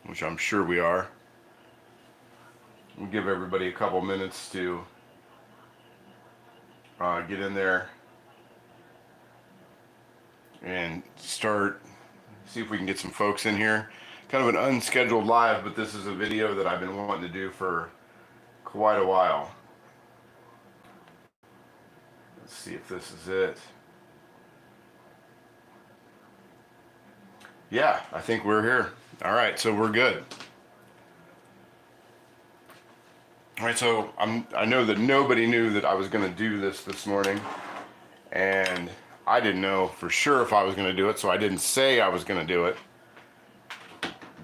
which I'm sure we are. We'll give everybody a couple minutes to get in there and start, see if we can get some folks in here. Kind of an unscheduled live, but this is a video that I've been wanting to do for quite a while. Let's see if this is it. Yeah, I think we're here. All right, so we're good. All right, so I know that nobody knew that I was going to do this morning, and I didn't know for sure if I was going to do it, so I didn't say I was going to do it.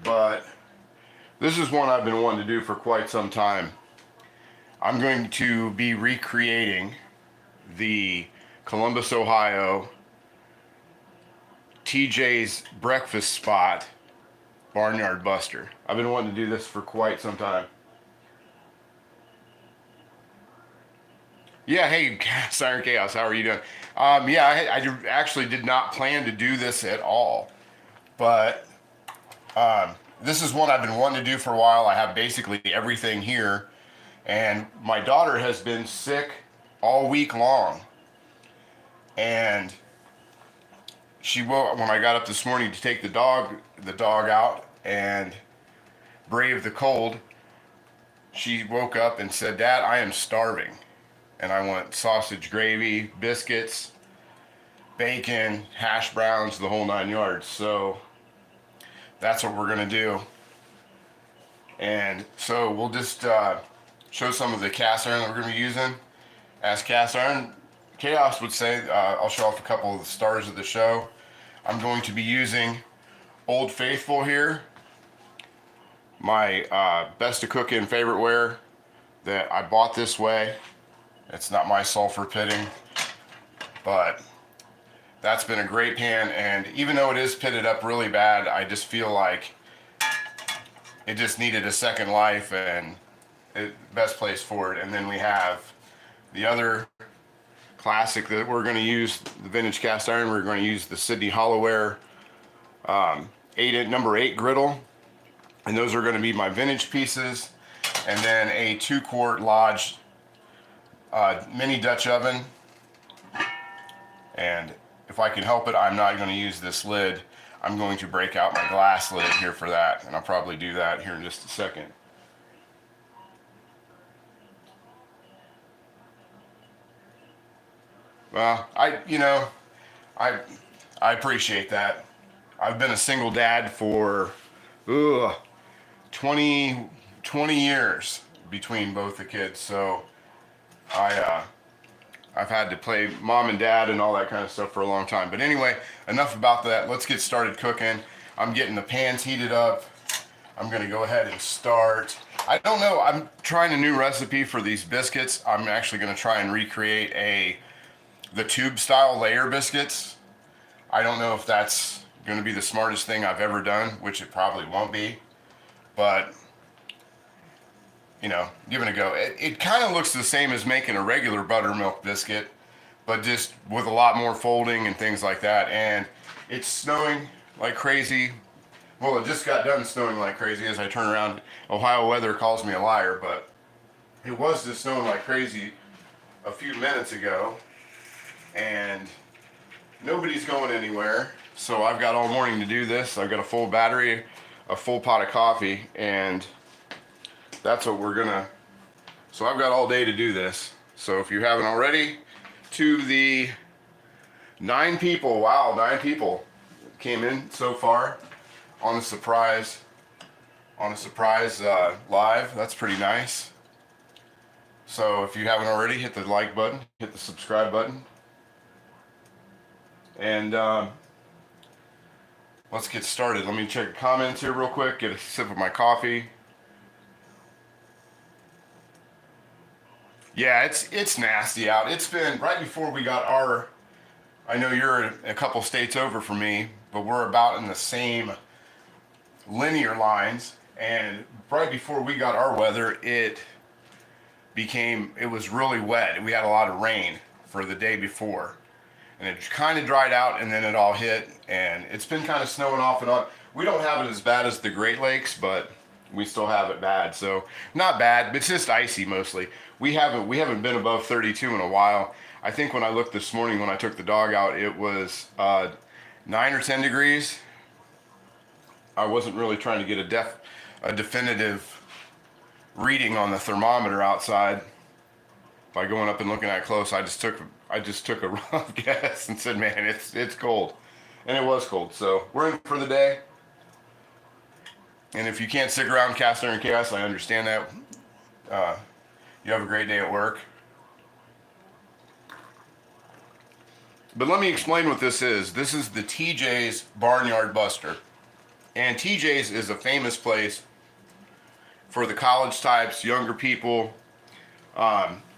But this is one I've been wanting to do for quite some time. I'm going to be recreating the Columbus, Ohio Tee-Jaye's breakfast spot Barnyard Buster. I've been wanting to do this for quite some time. Yeah, hey, Siren Chaos, how are you doing? Yeah, I actually did not plan to do this at all, but this is one I've been wanting to do for a while. I have basically everything here, and my daughter has been sick all week long, and she woke when I got up this morning to take the dog out and brave the cold. She woke up and said, "Dad, I am starving." And I want sausage gravy, biscuits, bacon, hash browns, the whole 9 yards. So that's what we're gonna do. And so we'll just show some of the cast iron that we're gonna be using. As cast iron Chaos would say, I'll show off a couple of the stars of the show. I'm going to be using Old Faithful here, my best to cook in favorite ware that I bought this way. It's not my sulfur pitting, but that's been a great pan, and even though it is pitted up really bad, I just feel like it just needed a second life, and best place for it. And then we have the other classic that we're going to use, the vintage cast iron. We're going to use the Sydney Hollowware number 8 griddle, and those are going to be my vintage pieces, and then a 2-quart Lodge mini Dutch oven. And if I can help it, I'm not going to use this lid. I'm going to break out my glass lid here for that, and I'll probably do that here in just a second. Well, I appreciate that. I've been a single dad for 20 years between both the kids, so I've had to play mom and dad and all that kind of stuff for a long time. But anyway, enough about that. Let's get started cooking. I'm getting the pans heated up. I'm gonna go ahead and start. I don't know, I'm trying a new recipe for these biscuits. I'm actually gonna try and recreate the tube style layer biscuits. I don't know if that's gonna be the smartest thing I've ever done, which it probably won't be, but you know, giving it a go. It kind of looks the same as making a regular buttermilk biscuit, but just with a lot more folding and things like that. And it's snowing like crazy. Well, it just got done snowing like crazy. As I turn around, Ohio weather calls me a liar, but it was just snowing like crazy a few minutes ago, and nobody's going anywhere. So I've got all morning to do this. I've got a full battery, a full pot of coffee, and that's what we're gonna, so I've got all day to do this. So if you haven't already, to the 9 people, wow, 9 people came in so far on a surprise live. That's pretty nice. So if you haven't already, hit the like button, hit the subscribe button, and let's get started. Let me check the comments here real quick, get a sip of my coffee. Yeah, it's nasty out. It's been right before we got our, I know you're a couple states over from me, but we're about in the same linear lines, and right before we got our weather, it was really wet. We had a lot of rain for the day before, and it kind of dried out, and then it all hit, and it's been kind of snowing off and on. We don't have it as bad as the Great Lakes, but we still have it bad. So not bad, but it's just icy mostly. We haven't been above 32 in a while. I think when I looked this morning when I took the dog out, it was 9 or 10 degrees. I wasn't really trying to get a definitive reading on the thermometer outside by going up and looking at it close. I just took a rough guess and said, man, it's cold. And it was cold. So we're in for the day. And if you can't stick around Cast Iron Chaos, I understand that. You have a great day at work. But let me explain what this is. This is the Tee-Jaye's Barnyard Buster. And Tee-Jaye's is a famous place for the college types, younger people.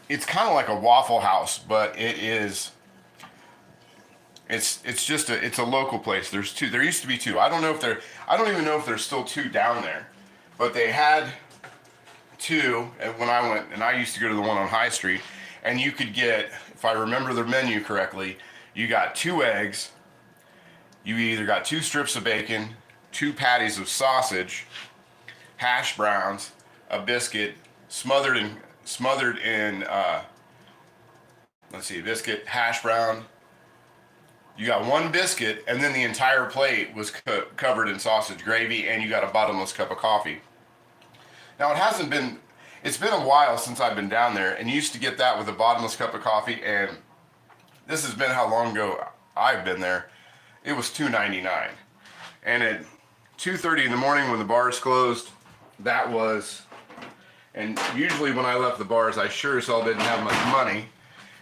It's kind of like a Waffle House, but it's a local place. There's two. There used to be two. I don't even know if there's still two down there, but they had two. And when I went, and I used to go to the one on High Street, and you could get, if I remember the menu correctly, you got 2 eggs. You either got 2 strips of bacon, 2 patties of sausage, hash browns, a biscuit, smothered in biscuit, hash brown. You got 1 biscuit, and then the entire plate was covered in sausage gravy, and you got a bottomless cup of coffee. Now it's been a while since I've been down there, and you used to get that with a bottomless cup of coffee, and this has been how long ago I've been there. It was $2.99. And at 2:30 in the morning when the bars closed, that was, and usually when I left the bars, I sure as hell didn't have much money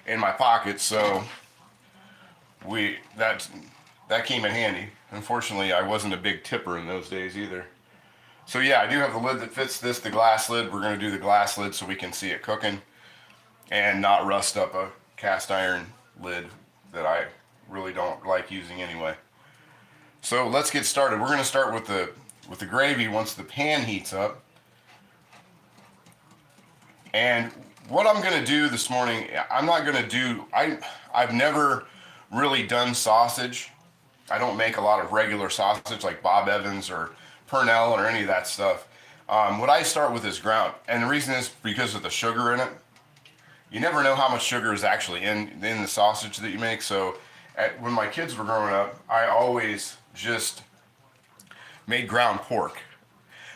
in my pocket, so that came in handy. Unfortunately, I wasn't a big tipper in those days either. So yeah, I do have the lid that fits this, the glass lid. We're gonna do the glass lid so we can see it cooking and not rust up a cast iron lid that I really don't like using anyway. So let's get started. We're gonna start with the gravy once the pan heats up. And what I'm gonna do this morning, I've never really done sausage. I don't make a lot of regular sausage like Bob Evans or Purnell or any of that stuff. What I start with is ground, and the reason is because of the sugar in it. You never know how much sugar is actually in the sausage that you make. So when my kids were growing up, I always just made ground pork.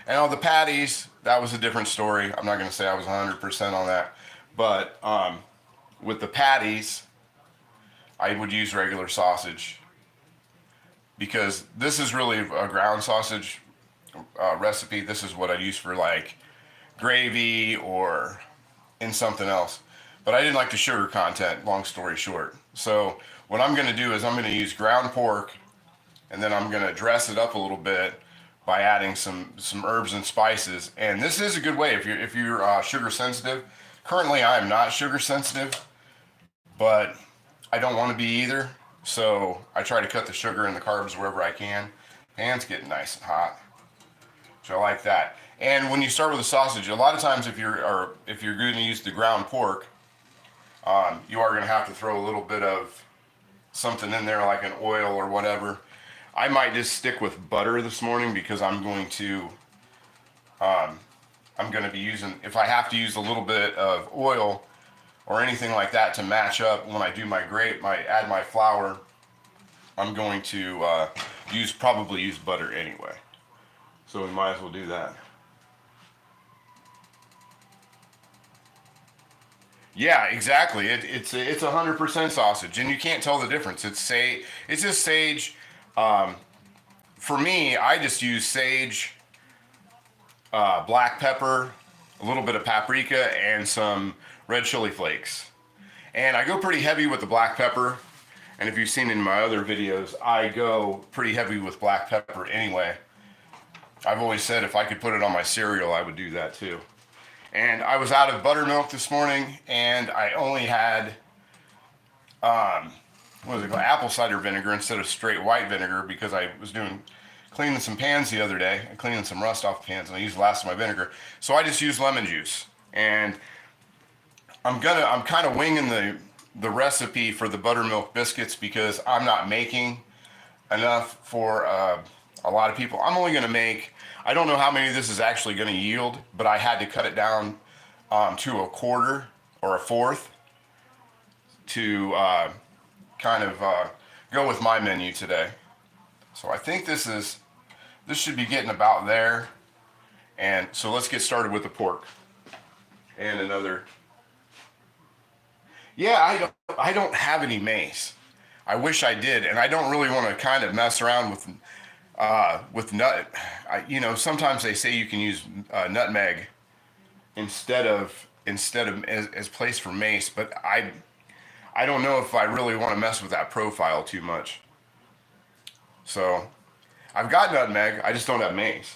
And all the patties, that was a different story. I'm not going to say I was 100% on that. But with the patties, I would use regular sausage. Because this is really a ground sausage recipe. This is what I use for like gravy or in something else. But I didn't like the sugar content, long story short. So what I'm going to do is I'm going to use ground pork, and then I'm going to dress it up a little bit by adding some herbs and spices. And this is a good way if you're sugar sensitive. Currently, I am not sugar sensitive, but I don't want to be either. So I try to cut the sugar and the carbs wherever I can. Pan's getting nice and hot, so I like that. And when you start with a sausage, a lot of times if you're going to use the ground pork, you are going to have to throw a little bit of something in there like an oil or whatever. I might just stick with butter this morning because I'm going to be using, if I have to use a little bit of oil or anything like that to match up when I do add my flour, I'm going to probably use butter anyway. So we might as well do that. Yeah, exactly. It's 100% sausage, and you can't tell the difference. It's just sage. For me, I just use sage, black pepper, a little bit of paprika, and some red chili flakes. And I go pretty heavy with the black pepper. And if you've seen in my other videos, I go pretty heavy with black pepper anyway. I've always said if I could put it on my cereal, I would do that too. And I was out of buttermilk this morning, and I only had, apple cider vinegar instead of straight white vinegar because I was cleaning some pans the other day, cleaning some rust off pans, and I used the last of my vinegar. So I just used lemon juice. And I'm kind of winging the recipe for the buttermilk biscuits because I'm not making enough for a a lot of people. I'm only going to make, I don't know how many this is actually going to yield, but I had to cut it down to a quarter or a fourth to kind of go with my menu today. So I think this should be getting about there. And so let's get started with the pork. And another. Yeah, I don't have any mace. I wish I did, and I don't really want to kind of mess around with nut. Sometimes they say you can use nutmeg instead of as place for mace, but I don't know if I really want to mess with that profile too much. So I've got nutmeg, I just don't have mace.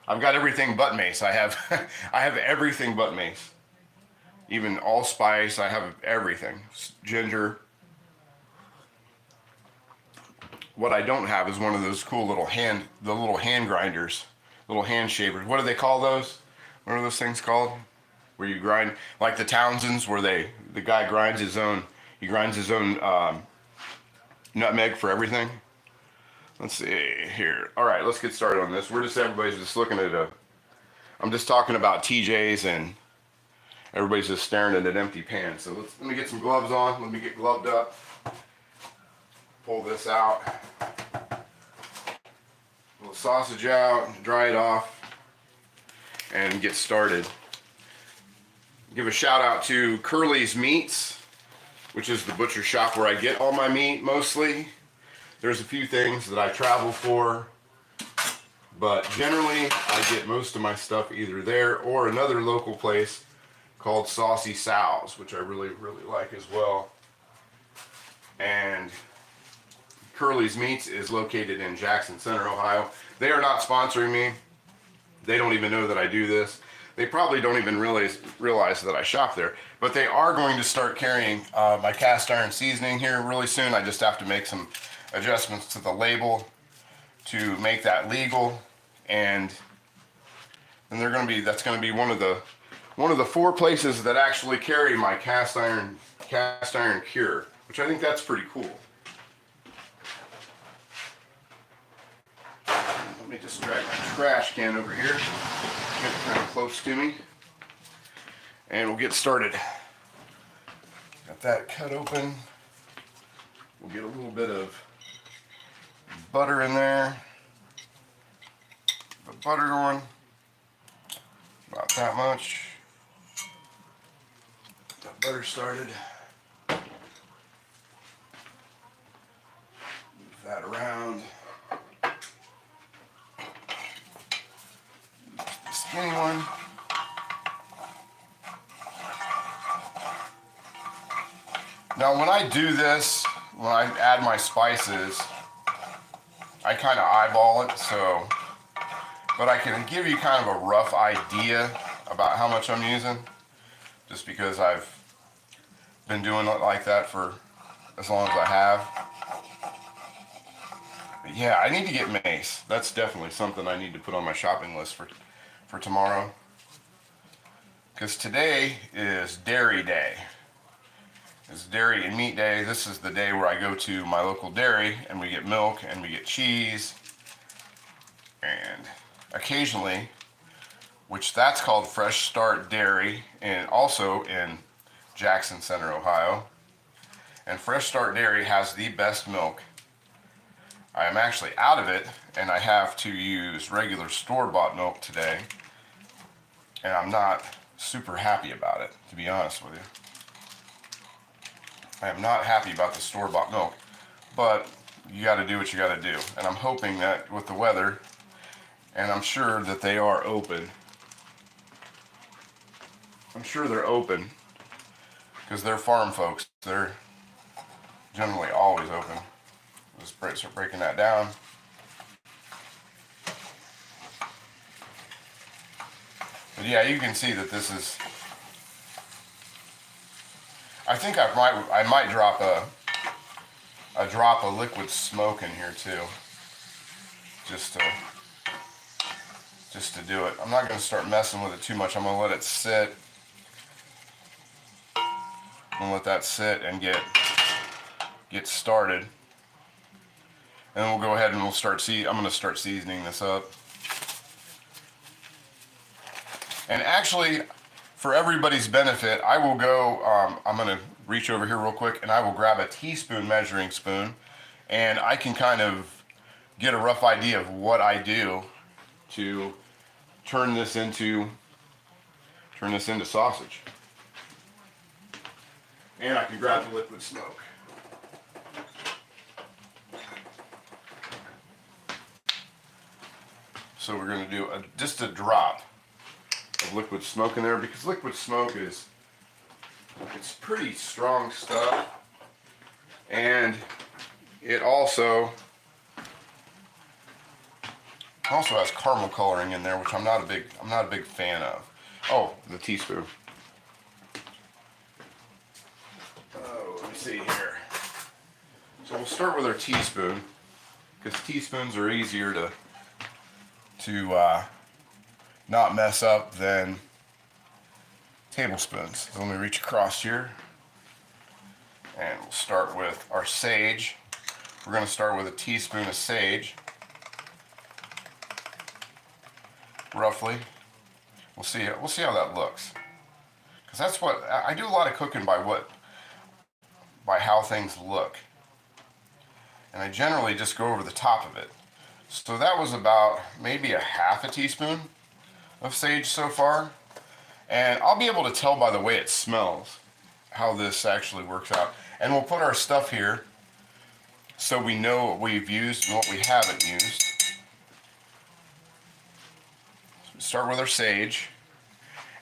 I've got everything but mace. I have I have everything but mace. Even allspice, I have everything. Ginger. What I don't have is one of those cool little hand grinders, little hand shavers. What do they call those? What are those things called? Where you grind, like the Townsends, where the guy grinds his own, nutmeg for everything. Let's see here. All right, let's get started on this. Everybody's just looking at I'm just talking about Tee-Jays, and everybody's just staring at an empty pan. So let me get some gloves on. Let me get gloved up. Pull this out. Pull the sausage out, dry it off, and get started. Give a shout out to Curly's Meats, which is the butcher shop where I get all my meat mostly. There's a few things that I travel for, but generally I get most of my stuff either there or another local place called Saucy Sal's, which I really, really like as well. And Curly's Meats is located in Jackson Center, Ohio. They are not sponsoring me. They don't even know that I do this. They probably don't even realize that I shop there. But they are going to start carrying my cast iron seasoning here really soon. I just have to make some adjustments to the label to make that legal. And that's going to be one of the 4 places that actually carry my cast iron cure, which I think that's pretty cool. Let me just drag my trash can over here, get it kind of close to me, and we'll get started. Got that cut open. We'll get a little bit of butter in there. The butter going, about that much. Got butter started. Move that around. Skinny one. Now when I do this, when I add my spices, I kind of eyeball it, but I can give you kind of a rough idea about how much I'm using, just because I've been doing it like that for as long as I have. But yeah, I need to get mace. That's definitely something I need to put on my shopping list for tomorrow, because today is dairy day. It's dairy and meat day. This is the day where I go to my local dairy and we get milk and we get cheese, and occasionally, which that's called Fresh Start Dairy, and also in Jackson Center, Ohio. And Fresh Start Dairy has the best milk. I am actually out of it, and I have to use regular store-bought milk today, and I'm not super happy about it, to be honest with you. I am not happy about the store-bought milk, but you got to do what you got to do. And I'm hoping that with the weather, and I'm sure that they are open. I'm sure they're open, because they're farm folks. They're generally always open. Let's start breaking that down. But yeah, you can see that this is, I think I might drop a drop of liquid smoke in here too, just to do it. I'm not going to start messing with it too much. I'm going to let it sit. I'm going to let that sit and get started. And we'll go ahead and we'll start I'm going to start seasoning this up. And actually, for everybody's benefit, I will go, I'm going to reach over here real quick and I will grab a teaspoon measuring spoon, and I can kind of get a rough idea of what I do to turn this into sausage. And I can grab the liquid smoke. So we're going to do just a drop of liquid smoke in there, because liquid smoke it's pretty strong stuff, and it also has caramel coloring in there, which I'm not a big fan of. Oh, the teaspoon. Oh, let me see here. So we'll start with our teaspoon, because teaspoons are easier to not mess up than tablespoons. So let me reach across here, and we'll start with our sage. We're going to start with a teaspoon of sage, roughly. We'll see how that looks, because that's what I do. A lot of cooking by how things look, and I generally just go over the top of it. So that was about maybe a half a teaspoon of sage so far, and I'll be able to tell by the way it smells how this actually works out. And we'll put our stuff here so we know what we've used and what we haven't used. So start with our sage,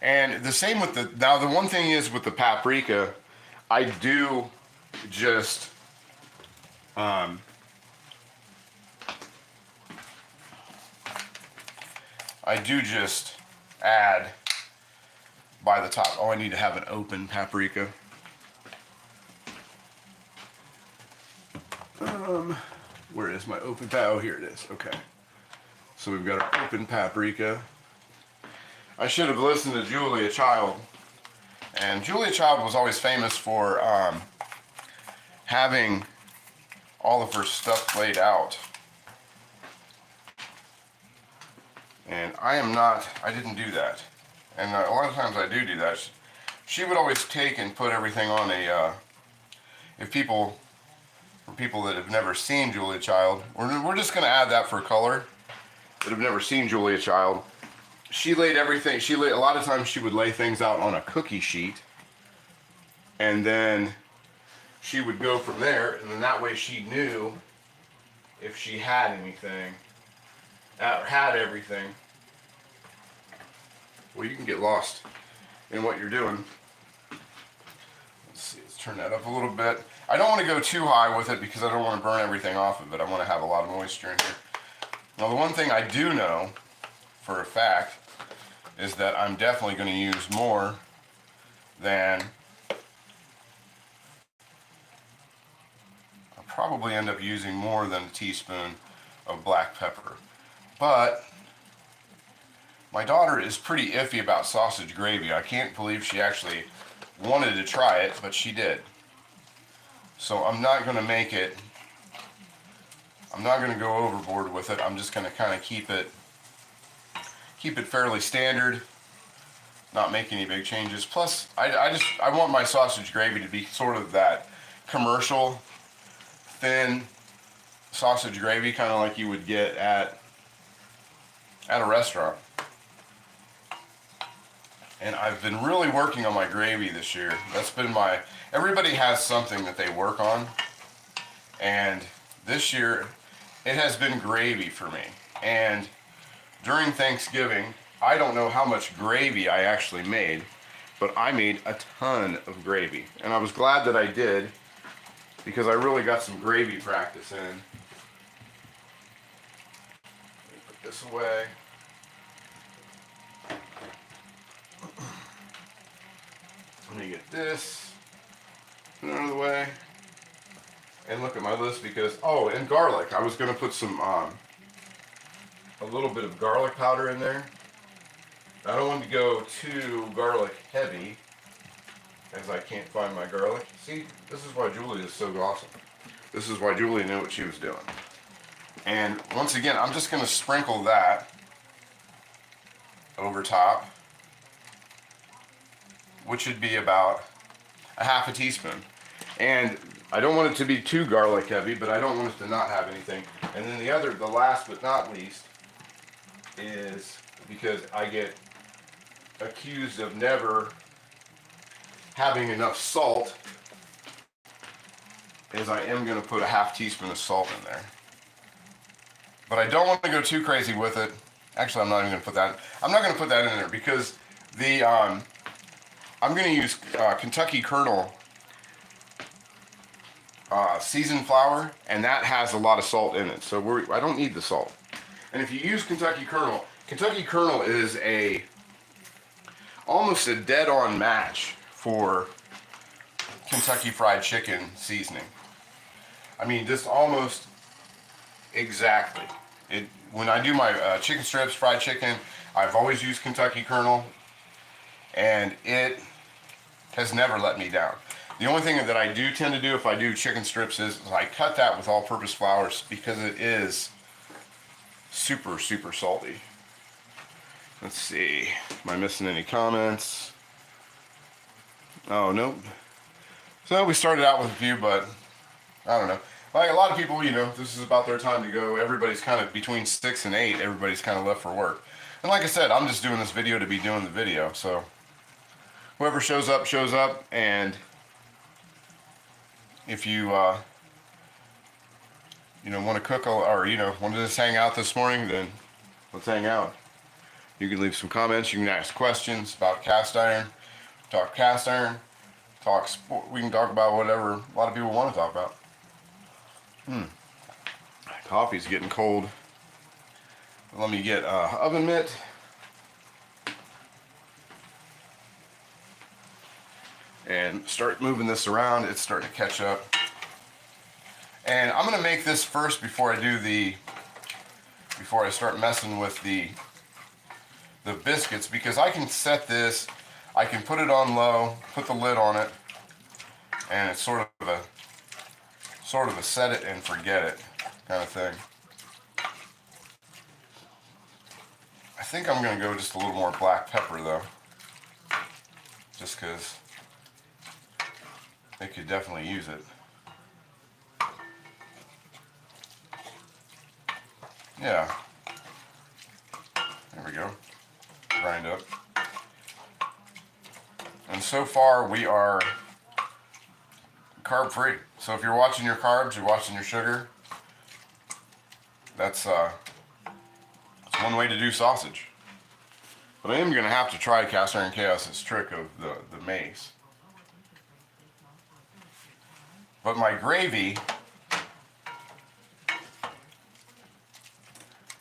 and the same with the one thing is with the paprika, I do just add by the top. Oh, I need to have an open paprika. Where is my open Oh, here it is. Okay. So we've got our open paprika. I should have listened to Julia Child. And Julia Child was always famous for having all of her stuff laid out. And I didn't do that. And a lot of times I do that. She would always take and put everything on for people that have never seen Julia Child, we're just going to add that for color, that have never seen Julia Child. She laid everything, a lot of times she would lay things out on a cookie sheet, and then she would go from there, and then that way she knew if she had anything, or had everything. Well, you can get lost in what you're doing. Let's see, let's turn that up a little bit. I don't want to go too high with it because I don't want to burn everything off of it. I want to have a lot of moisture in here. Now, the one thing I do know for a fact is that I'm definitely going to use more than, I'll probably end up using more than a teaspoon of black pepper. But my daughter is pretty iffy about sausage gravy. I can't believe she actually wanted to try it, but she did. So I'm not going to go overboard with it. I'm just going to kind of keep it fairly standard, not make any big changes. Plus, I want my sausage gravy to be sort of that commercial, thin sausage gravy, kind of like you would get at a restaurant. And I've been really working on my gravy this year. That's been everybody has something that they work on. And this year, it has been gravy for me. And during Thanksgiving, I don't know how much gravy I actually made, but I made a ton of gravy. And I was glad that I did, because I really got some gravy practice in. Let me put this away. Let me get this out of the way, and look at my list because, oh, and garlic. I was going to put some, a little bit of garlic powder in there. I don't want to go too garlic heavy, as I can't find my garlic. See, this is why Julie is so awesome. This is why Julie knew what she was doing. And once again, I'm just going to sprinkle that over top, which would be about a half a teaspoon. And I don't want it to be too garlic heavy, but I don't want it to not have anything. And then the last but not least, is because I get accused of never having enough salt, is I am going to put a half teaspoon of salt in there. But I don't want to go too crazy with it. Actually, I'm not even going to put that. I'm not going to put that in there because the I'm going to use Kentucky Colonel seasoned flour, and that has a lot of salt in it. So I don't need the salt. And if you use Kentucky Colonel is almost a dead-on match for Kentucky Fried Chicken seasoning. I mean, just almost exactly. When I do my chicken strips, fried chicken, I've always used Kentucky Colonel, and it has never let me down. The only thing that I do tend to do if I do chicken strips is I cut that with all-purpose flour because it is super, super salty. Let's see, am I missing any comments? Oh, nope. So we started out with a few, but I don't know. Like a lot of people, you know, this is about their time to go. Everybody's kind of between 6 and 8. Everybody's kind of left for work. And like I said, I'm just doing this video to be doing the video. So whoever shows up, shows up. And if you, you know, want to cook or, you know, want to just hang out this morning, then let's hang out. You can leave some comments. You can ask questions about cast iron. Talk cast iron. Talk sport. We can talk about whatever a lot of people want to talk about. Coffee's getting cold. Let me get an oven mitt. And start moving this around. It's starting to catch up. And I'm going to make this first before I start messing with the biscuits, because I can set this, I can put it on low, put the lid on it, and it's sort of a set it and forget it kind of thing. I think I'm going to go just a little more black pepper though, just because they could definitely use it. Yeah, there we go. Grind up. And so far we are carb free. So if you're watching your carbs, you're watching your sugar, that's one way to do sausage. But I am going to have to try Cast Iron Chaos's trick of the mace. But my gravy,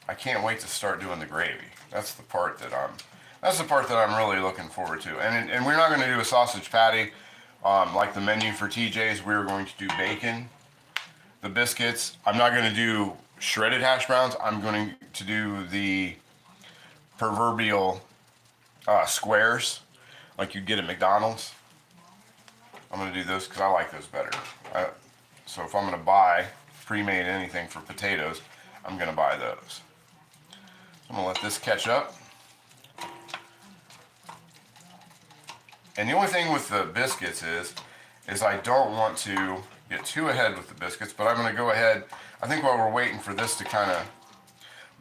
I can't wait to start doing the gravy. That's the part that I'm really looking forward to. And we're not going to do a sausage patty like the menu for Tee-Jaye's. We're going to do bacon, the biscuits. I'm not going to do shredded hash browns. I'm going to do the proverbial squares like you get at McDonald's. I'm going to do those because I like those better. So if I'm going to buy pre-made anything for potatoes, I'm going to buy those. I'm going to let this catch up. And the only thing with the biscuits is I don't want to get too ahead with the biscuits, but I'm going to go ahead. I think while we're waiting for this to kind of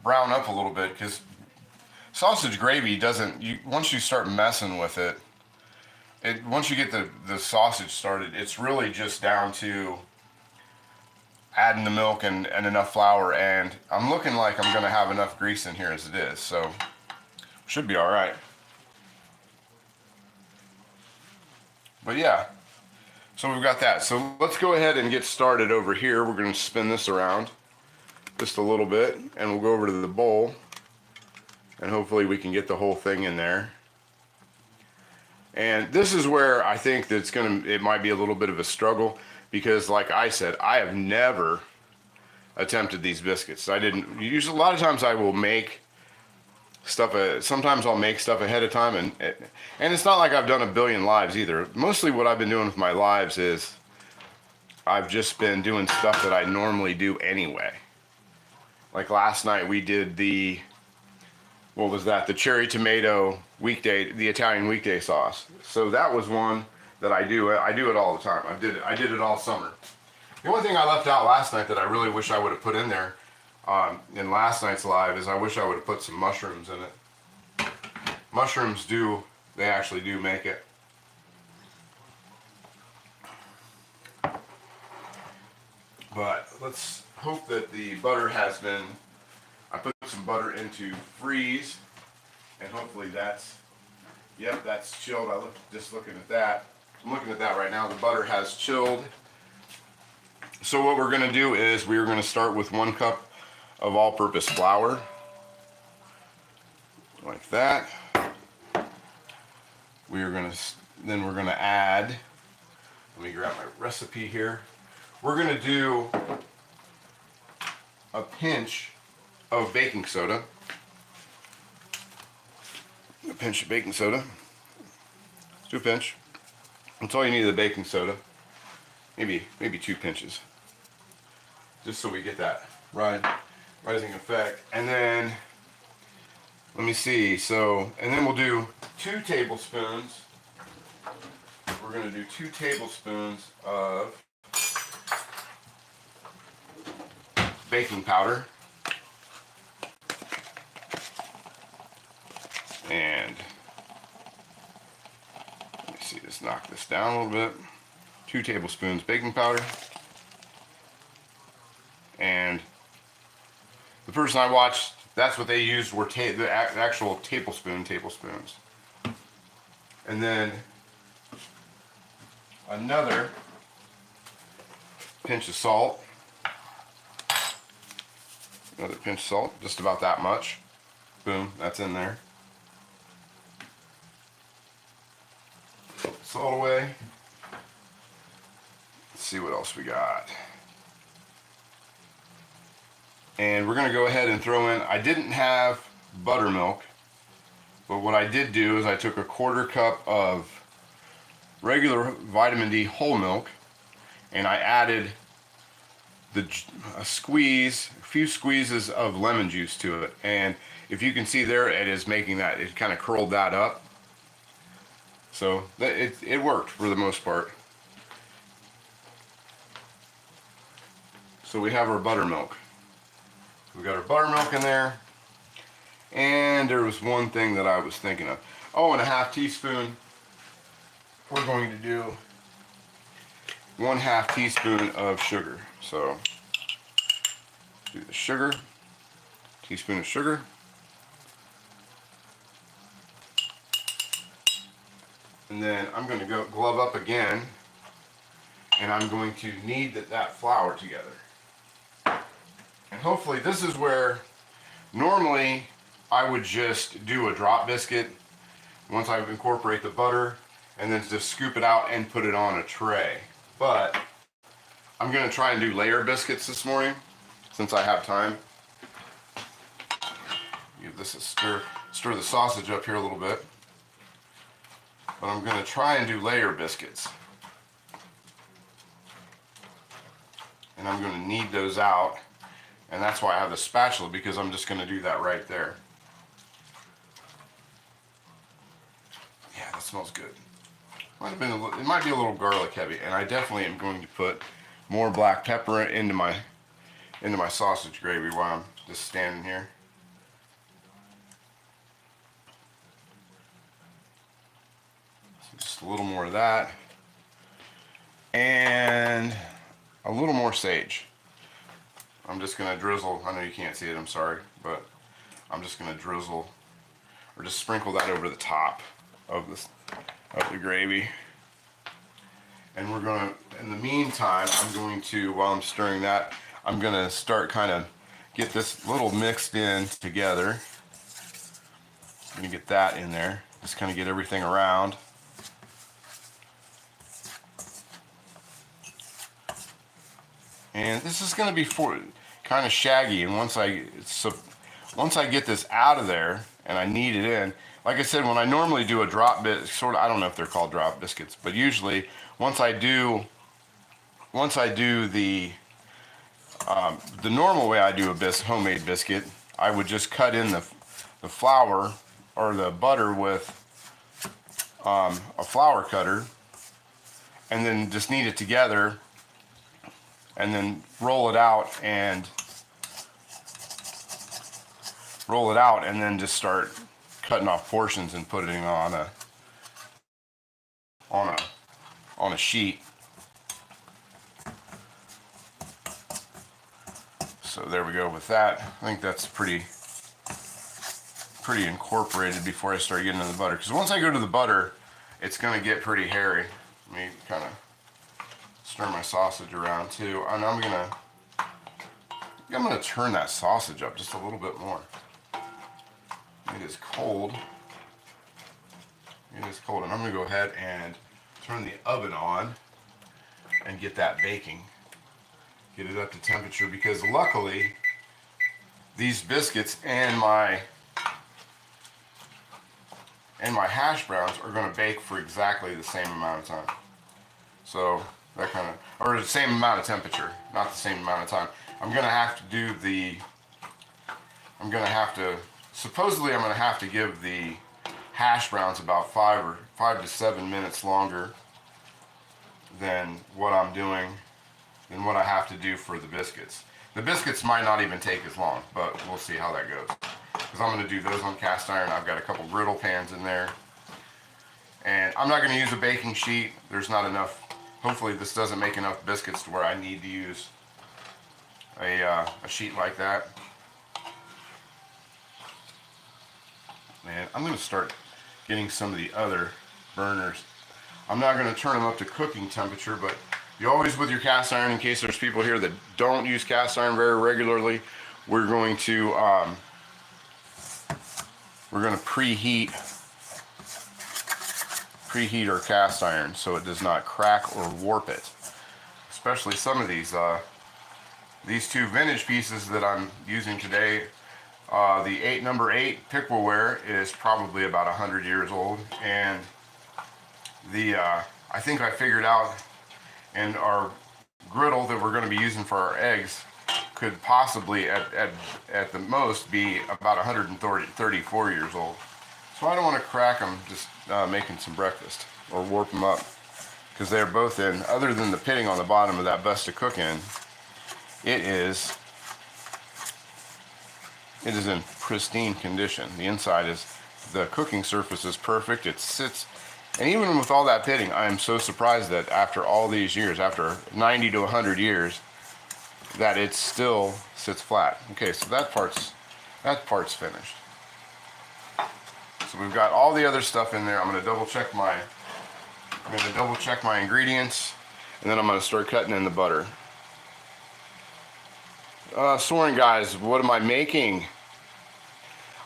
brown up a little bit, because sausage gravy doesn't, once you start messing with it, once you get the sausage started, it's really just down to adding the milk and enough flour, and I'm looking like I'm going to have enough grease in here as it is, so should be all right. But yeah, so we've got that. So let's go ahead and get started over here. We're going to spin this around just a little bit, and we'll go over to the bowl, and hopefully we can get the whole thing in there. And this is where I think that it might be a little bit of a struggle, because like I said, I have never attempted these biscuits. A lot of times I will make stuff, sometimes I'll make stuff ahead of time, and it's not like I've done a billion lives either. Mostly what I've been doing with my lives is I've just been doing stuff that I normally do anyway. Like last night we did the, what was that? The cherry tomato weekday, the Italian weekday sauce. So that was one that I do. I do it all the time. I did it all summer. The only thing I left out last night that I really wish I would have put in there in last night's live is I wish I would have put some mushrooms in it. Mushrooms do, they actually do make it. But let's hope that the butter has been, I put some butter into freeze, and hopefully that's, yep, that's chilled. Just looking at that. I'm looking at that right now. The butter has chilled. So what we're going to do is we're going to start with 1 cup of all-purpose flour, like that. Then we're going to add, let me grab my recipe here. We're going to do a pinch of baking soda. A pinch of baking soda. Let's do a pinch. That's all you need of the baking soda. Maybe 2 pinches. Just so we get that rising effect. And then, let me see, so, and then we'll do 2 tablespoons. We're going to do 2 tablespoons of baking powder. And let me see, let's knock this down a little bit. 2 tablespoons baking powder. And the person I watched, that's what they used, were the actual tablespoons. And then another pinch of salt. Another pinch of salt, just about that much. Boom, that's in there. Put the salt away. Let's see what else we got. And we're going to go ahead and throw in, I didn't have buttermilk, but what I did do is I took a 1/4 cup of regular vitamin D whole milk, and I added a few squeezes of lemon juice to it. And if you can see there, it is making that, it kind of curled that up. So it worked for the most part. So we have our buttermilk. We got our buttermilk in there. And there was one thing that I was thinking of. Oh, and a 1/2 teaspoon. We're going to do 1/2 teaspoon of sugar. So do the sugar, teaspoon of sugar. And then I'm going to go glove up again, and I'm going to knead that flour together. And hopefully this is where normally I would just do a drop biscuit once I incorporate the butter and then just scoop it out and put it on a tray. But I'm going to try and do layer biscuits this morning since I have time. Give this a stir the sausage up here a little bit. But I'm going to try and do layer biscuits. And I'm going to knead those out. And that's why I have the spatula, because I'm just going to do that right there. Yeah, that smells good. It might be a little garlic heavy, and I definitely am going to put more black pepper into my sausage gravy while I'm just standing here. So just a little more of that, and a little more sage. I'm just going to drizzle, I know you can't see it, I'm sorry, but I'm just going to drizzle, or just sprinkle that over the top of the gravy. And we're going to, in the meantime, I'm going to, while I'm stirring that, I'm going to start kind of get this little mixed in together. I'm going to get that in there, just kind of get everything around. And this is going to be kind of shaggy, and once I get this out of there and I knead it in, like I said, when I normally do a drop bit, I don't know if they're called drop biscuits, but usually once I do the The normal way I do a homemade biscuit, I would just cut in the flour or the butter with a flour cutter, and then just knead it together, and then roll it out, and then just start cutting off portions and putting it on a sheet. So there we go with that. I think that's pretty incorporated before I start getting into the butter. Because once I go to the butter, it's going to get pretty hairy. Let me kind of stir my sausage around too. And I'm gonna turn that sausage up just a little bit more. It is cold. It is cold, and I'm gonna go ahead and turn the oven on and get that baking. Get it up to temperature, because luckily these biscuits and my hash browns are going to bake for exactly the same amount of time. So that kind of, or the same amount of temperature, not the same amount of time. Supposedly I'm going to have to give the hash browns about 5 to 7 minutes longer than what I have to do for the biscuits. The biscuits might not even take as long, but we'll see how that goes. Because I'm going to do those on cast iron. I've got a couple griddle pans in there. And I'm not going to use a baking sheet. There's not enough. Hopefully this doesn't make enough biscuits to where I need to use a sheet like that. And I'm going to start getting some of the other burners. I'm not going to turn them up to cooking temperature, but you always, with your cast iron, in case there's people here that don't use cast iron very regularly, we're going to preheat our cast iron so it does not crack or warp it. Especially some of these two vintage pieces that I'm using today. The number 8 pickleware is probably about 100 years old, and I think I figured out, and our griddle that we're going to be using for our eggs could possibly at the most be about 134 years old. So I don't want to crack them just making some breakfast or warp them up, because they're both in, other than the pitting on the bottom of that bus to cook in, it is in pristine condition. The inside is, the cooking surface is perfect. It sits, and even with all that pitting, I am so surprised that after all these years, after 90 to 100 years, that it still sits flat. Okay, so that part's finished. So we've got all the other stuff in there. I'm gonna double check my ingredients, and then I'm gonna start cutting in the butter. Soren guys, what am I making?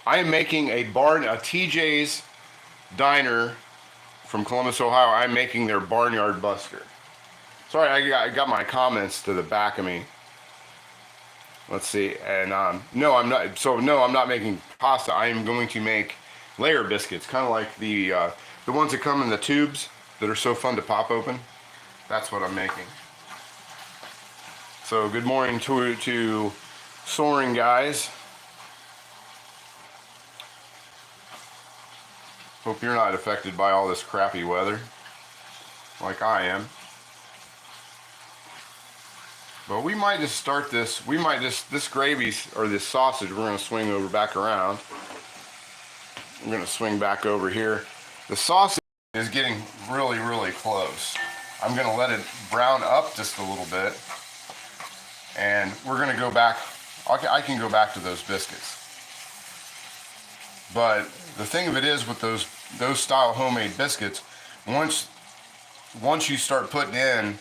I am making a Tee-Jaye's Diner from Columbus, Ohio. I'm making their Barnyard Buster. Sorry, I got my comments to the back of me. Let's see, and no, I'm not. So no, I'm not making pasta. I am going to make layer biscuits, kind of like the ones that come in the tubes that are so fun to pop open. That's what I'm making. So good morning to Soaring guys. Hope you're not affected by all this crappy weather like I am. But we might just start this, this gravy, or this sausage, we're going to swing over back around. We're going to swing back over here. The sausage is getting really, really close. I'm going to let it brown up just a little bit. And we're going to go back, I can go back to those biscuits. But the thing of it is, with those style homemade biscuits, once you start putting in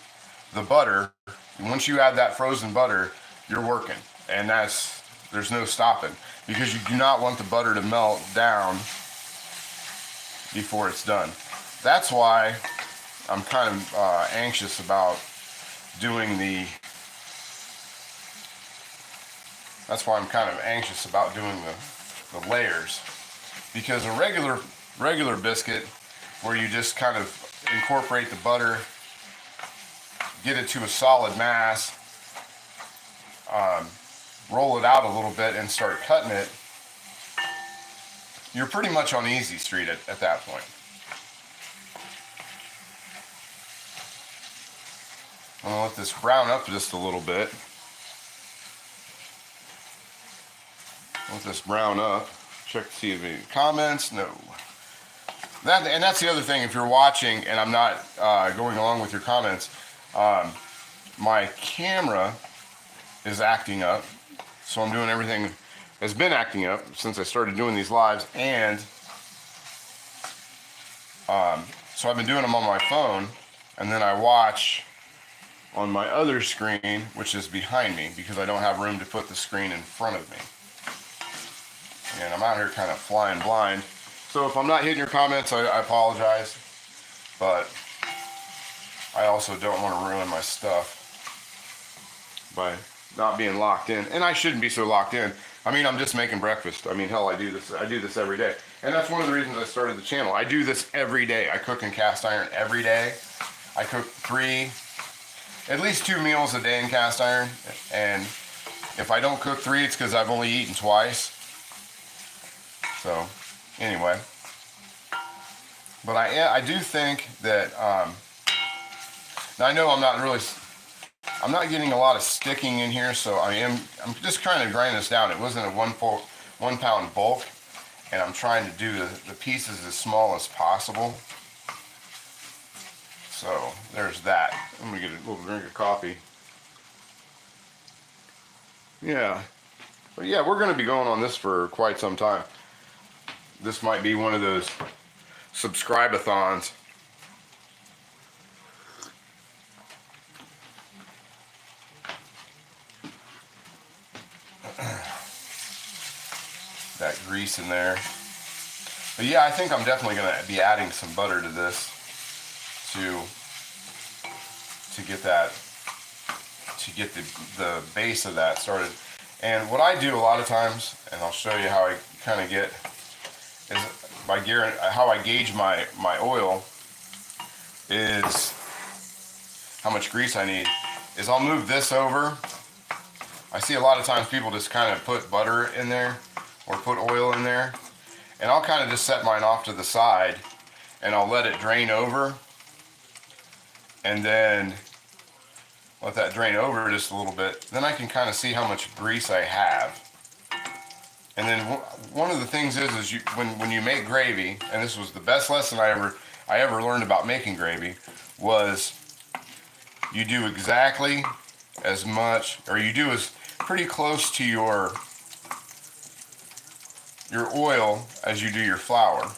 the butter, once you add that frozen butter, you're working. And there's no stopping, because you do not want the butter to melt down before it's done. That's why I'm kind of anxious about doing the layers, because a regular biscuit, where you just kind of incorporate the butter, get it to a solid mass, roll it out a little bit and start cutting it, you're pretty much on easy street at that point. I'm gonna let this brown up just a little bit. Let this brown up. Check to see if any comments. No. And that's the other thing. If you're watching and I'm not going along with your comments, my camera is acting up. So I'm doing everything has been acting up since I started doing these lives, and so I've been doing them on my phone, and then I watch on my other screen, which is behind me, because I don't have room to put the screen in front of me. And I'm out here kind of flying blind. So if I'm not hitting your comments, I apologize. But I also don't want to ruin my stuff by not being locked in. And I shouldn't be so locked in. I mean, I'm just making breakfast. I mean, hell, I do this every day. And that's one of the reasons I started the channel. I do this every day. I cook in cast iron every day. I cook at least 2 meals a day in cast iron. And if I don't cook 3, it's because I've only eaten twice. So, anyway. But I do think that, now I know I'm not getting a lot of sticking in here, so I'm just trying to grind this down. It wasn't a 1 pound bulk, and I'm trying to do the pieces as small as possible. So there's that. I'm gonna get a little drink of coffee. Yeah, but yeah, we're gonna be going on this for quite some time. This might be one of those subscribe-a-thons. That grease in there. But yeah, I think I'm definitely going to be adding some butter to this to get the base of that started. And what I do a lot of times, and I'll show you how I kind of get, is how I gauge my oil is how much grease I need, is I'll move this over. I see a lot of times people just kind of put butter in there or put oil in there, and I'll kind of just set mine off to the side and I'll let it drain over, and then let that drain over just a little bit. Then I can kind of see how much grease I have. And then one of the things is when you make gravy, and this was the best lesson I ever learned about making gravy, was you do exactly as much, or you do as pretty close to your oil as you do your flour.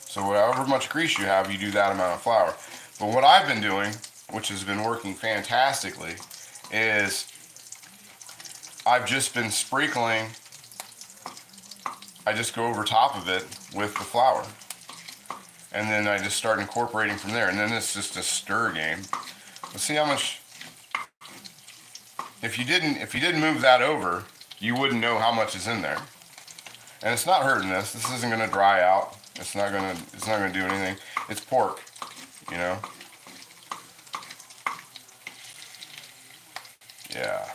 So however much grease you have, you do that amount of flour. But what I've been doing, which has been working fantastically, is I've just been sprinkling. I just go over top of it with the flour, and then I just start incorporating from there, and then it's just a stir game. Let's see how much. If you didn't move that over, you wouldn't know how much is in there. And it's not hurting this. This isn't going to dry out. It's not going to do anything. It's pork, you know. Yeah.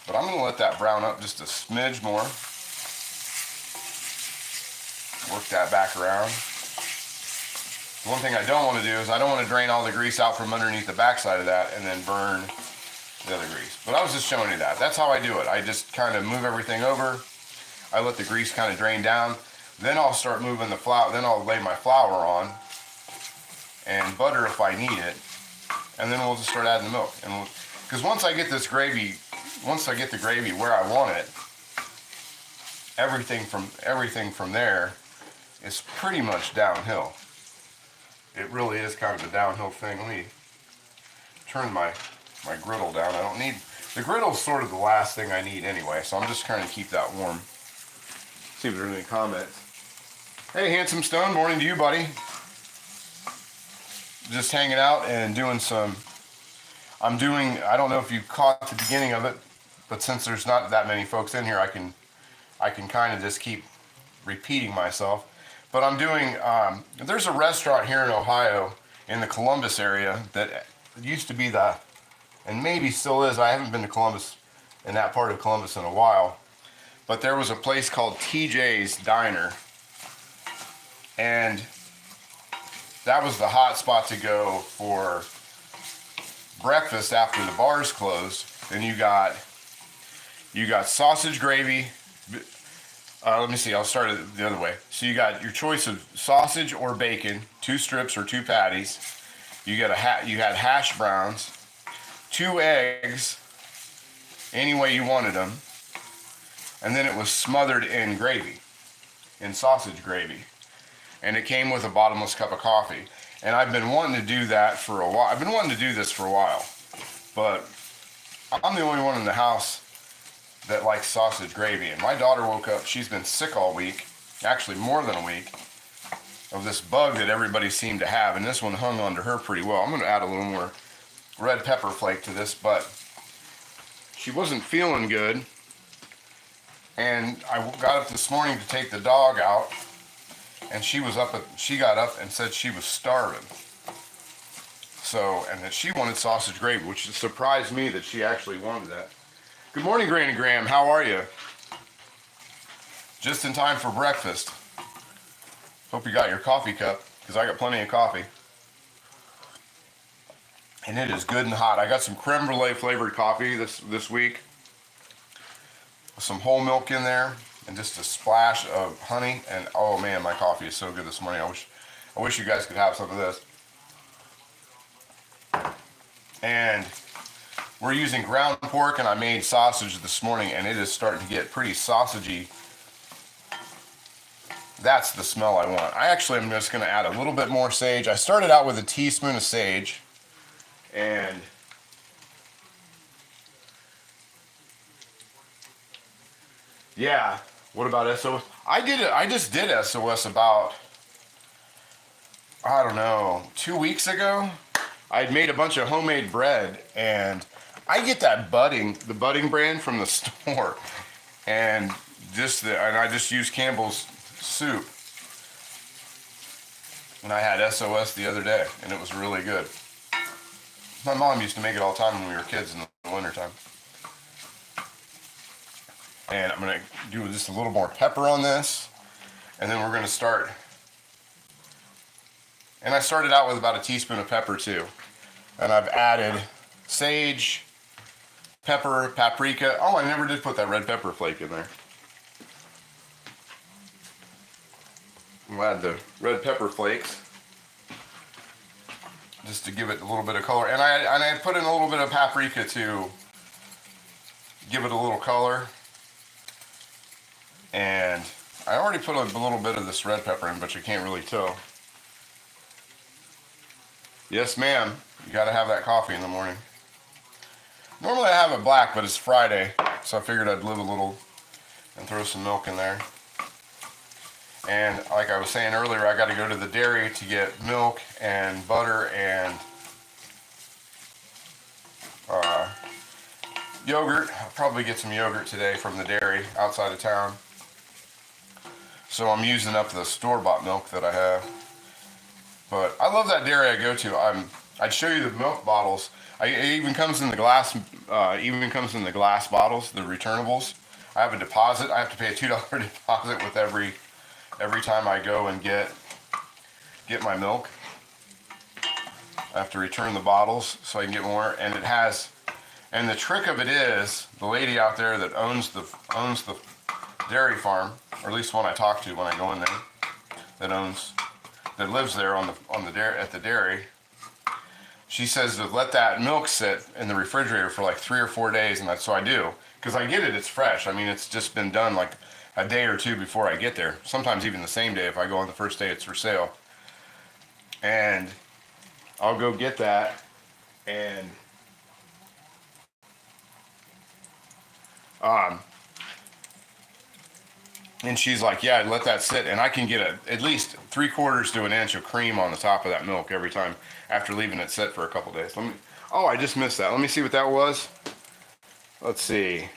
But I'm going to let that brown up just a smidge more. Work that back around. One thing I don't want to do is I don't want to drain all the grease out from underneath the backside of that and then burn the other grease. But I was just showing you that. That's how I do it. I just kind of move everything over. I let the grease kind of drain down. Then I'll start moving the flour. Then I'll lay my flour on and butter if I need it. And then we'll just start adding the milk. And because once I get the gravy where I want it, everything from there is pretty much downhill. It really is kind of a downhill thing. Let me turn my griddle down. I don't need, the griddle's sort of the last thing I need anyway, so I'm just trying to keep that warm. See if there's any comments. Hey, Handsome Stone, morning to you, buddy. Just hanging out and doing some, I don't know if you caught the beginning of it, but since there's not that many folks in here, I can kind of just keep repeating myself. But I'm doing, there's a restaurant here in Ohio, in the Columbus area, that used to be and maybe still is, I haven't been to Columbus in that part of Columbus in a while. But there was a place called Tee-Jaye's Diner, and that was the hot spot to go for breakfast after the bars closed. Then you got sausage gravy. Let me see, I'll start it the other way. So you got your choice of sausage or bacon, 2 strips or 2 patties. You had hash browns, 2 eggs, any way you wanted them. And then it was smothered in gravy, in sausage gravy. And it came with a bottomless cup of coffee. And I've been wanting to do that for a while. I've been wanting to do this for a while. But I'm the only one in the house that likes sausage gravy. And my daughter woke up, she's been sick all week, actually more than a week, of this bug that everybody seemed to have. And this one hung onto her pretty well. I'm going to add a little more red pepper flake to this, but she wasn't feeling good. And I got up this morning to take the dog out, and she got up and said she was starving. So, and that she wanted sausage gravy, which surprised me that she actually wanted that. Good morning, Granny Graham. How are you? Just in time for breakfast. Hope you got your coffee cup, because I got plenty of coffee. And it is good and hot. I got some creme brulee flavored coffee this week. Some whole milk in there and just a splash of honey, and oh man, my coffee is so good this morning. I wish you guys could have some of this. And we're using ground pork, and I made sausage this morning, and it is starting to get pretty sausagey. That's the smell I want. I actually am just going to add a little bit more sage. I started out with a teaspoon of sage, and yeah, what about SOS? I just did SOS about, I don't know, 2 weeks ago. I'd made a bunch of homemade bread, and I get that the budding brand from the store, and I just used Campbell's soup. And I had SOS the other day, and it was really good. My mom used to make it all the time when we were kids in the wintertime. And I'm going to do just a little more pepper on this. And then we're going to start. And I started out with about a teaspoon of pepper too. And I've added sage, pepper, paprika. Oh, I never did put that red pepper flake in there. We'll add the red pepper flakes just to give it a little bit of color. And I put in a little bit of paprika to give it a little color. And I already put a little bit of this red pepper in, but you can't really tell. Yes, ma'am. You gotta have that coffee in the morning. Normally I have it black, but it's Friday, so I figured I'd live a little and throw some milk in there. And like I was saying earlier, I gotta go to the dairy to get milk and butter and yogurt. I'll probably get some yogurt today from the dairy outside of town. So I'm using up the store-bought milk that I have. But I love that dairy I go to. I'd show you the milk bottles. It even comes in the glass. Even comes in the glass bottles, the returnables. I have a deposit. I have to pay a $2 deposit with every time I go and get my milk. I have to return the bottles so I can get more. And it has. And the trick of it is the lady out there that owns the dairy farm, or at least one I talk to when I go in there, that lives there at the dairy. She says to let that milk sit in the refrigerator for like 3 or 4 days, and so I do, because I get it, it's fresh. I mean, it's just been done like a day or two before I get there. Sometimes even the same day if I go on the first day it's for sale. And I'll go get that, and she's like, yeah, let that sit, and I can get at least 3/4 to an inch of cream on the top of that milk every time after leaving it sit for a couple days. Oh, I just missed that. Let me see what that was. Let's see.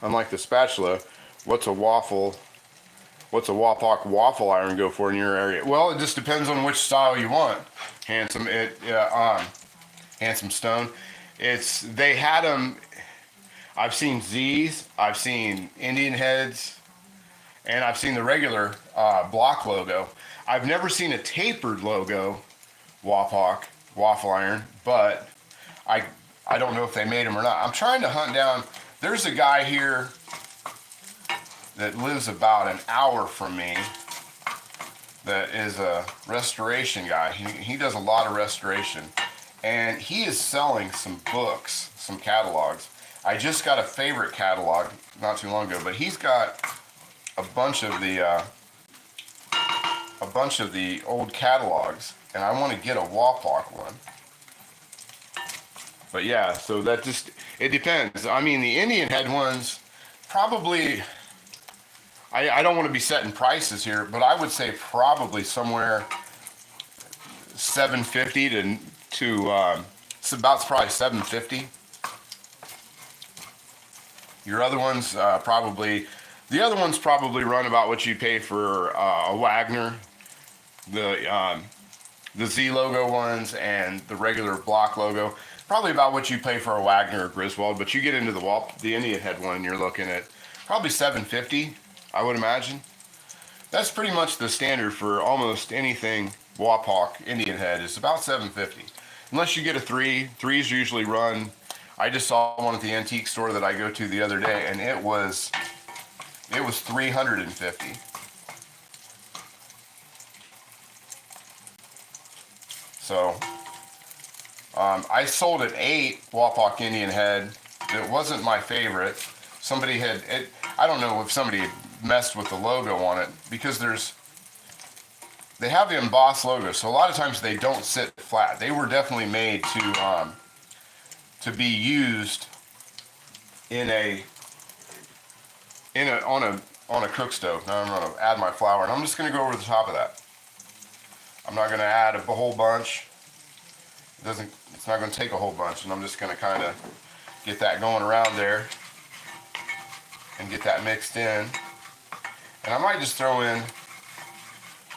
Unlike the spatula, what's a Wapak waffle iron go for in your area? Well, it just depends on which style you want. Handsome Stone. They had them. I've seen Z's, I've seen Indian heads, and I've seen the regular block logo. I've never seen a tapered logo waffle iron, but I I don't know if they made them or not. I'm trying to hunt down. There's a guy here that lives about an hour from me that is a restoration guy. He does a lot of restoration, and he is selling some books, some catalogs. I just got a favorite catalog not too long ago, but he's got a bunch of the old catalogs, and I want to get a Wapak one. But yeah, so that just, it depends. I mean, the Indian head ones, probably, I don't want to be setting prices here, but I would say probably somewhere $750 to it's about probably $750. Your other ones the other ones probably run about what you pay for a Wagner, the Z logo ones and the regular block logo. Probably about what you pay for a Wagner or Griswold, but you get into the Indian head one, you're looking at probably $750, I would imagine. That's pretty much the standard for almost anything Wapak Indian head is about $750. Unless you get a 3. 3s usually run. I just saw one at the antique store that I go to the other day, and it was $350. So I sold an 8 Wapak Indian head. It wasn't my favorite. Somebody had it. I don't know if somebody had messed with the logo on it, because they have the embossed logo, so a lot of times they don't sit flat. They were definitely made to be used on a cook stove. Now I'm going to add my flour, and I'm just going to go over the top of that. I'm not going to add a whole bunch. It's not going to take a whole bunch, and I'm just going to kind of get that going around there and get that mixed in. And I might just throw in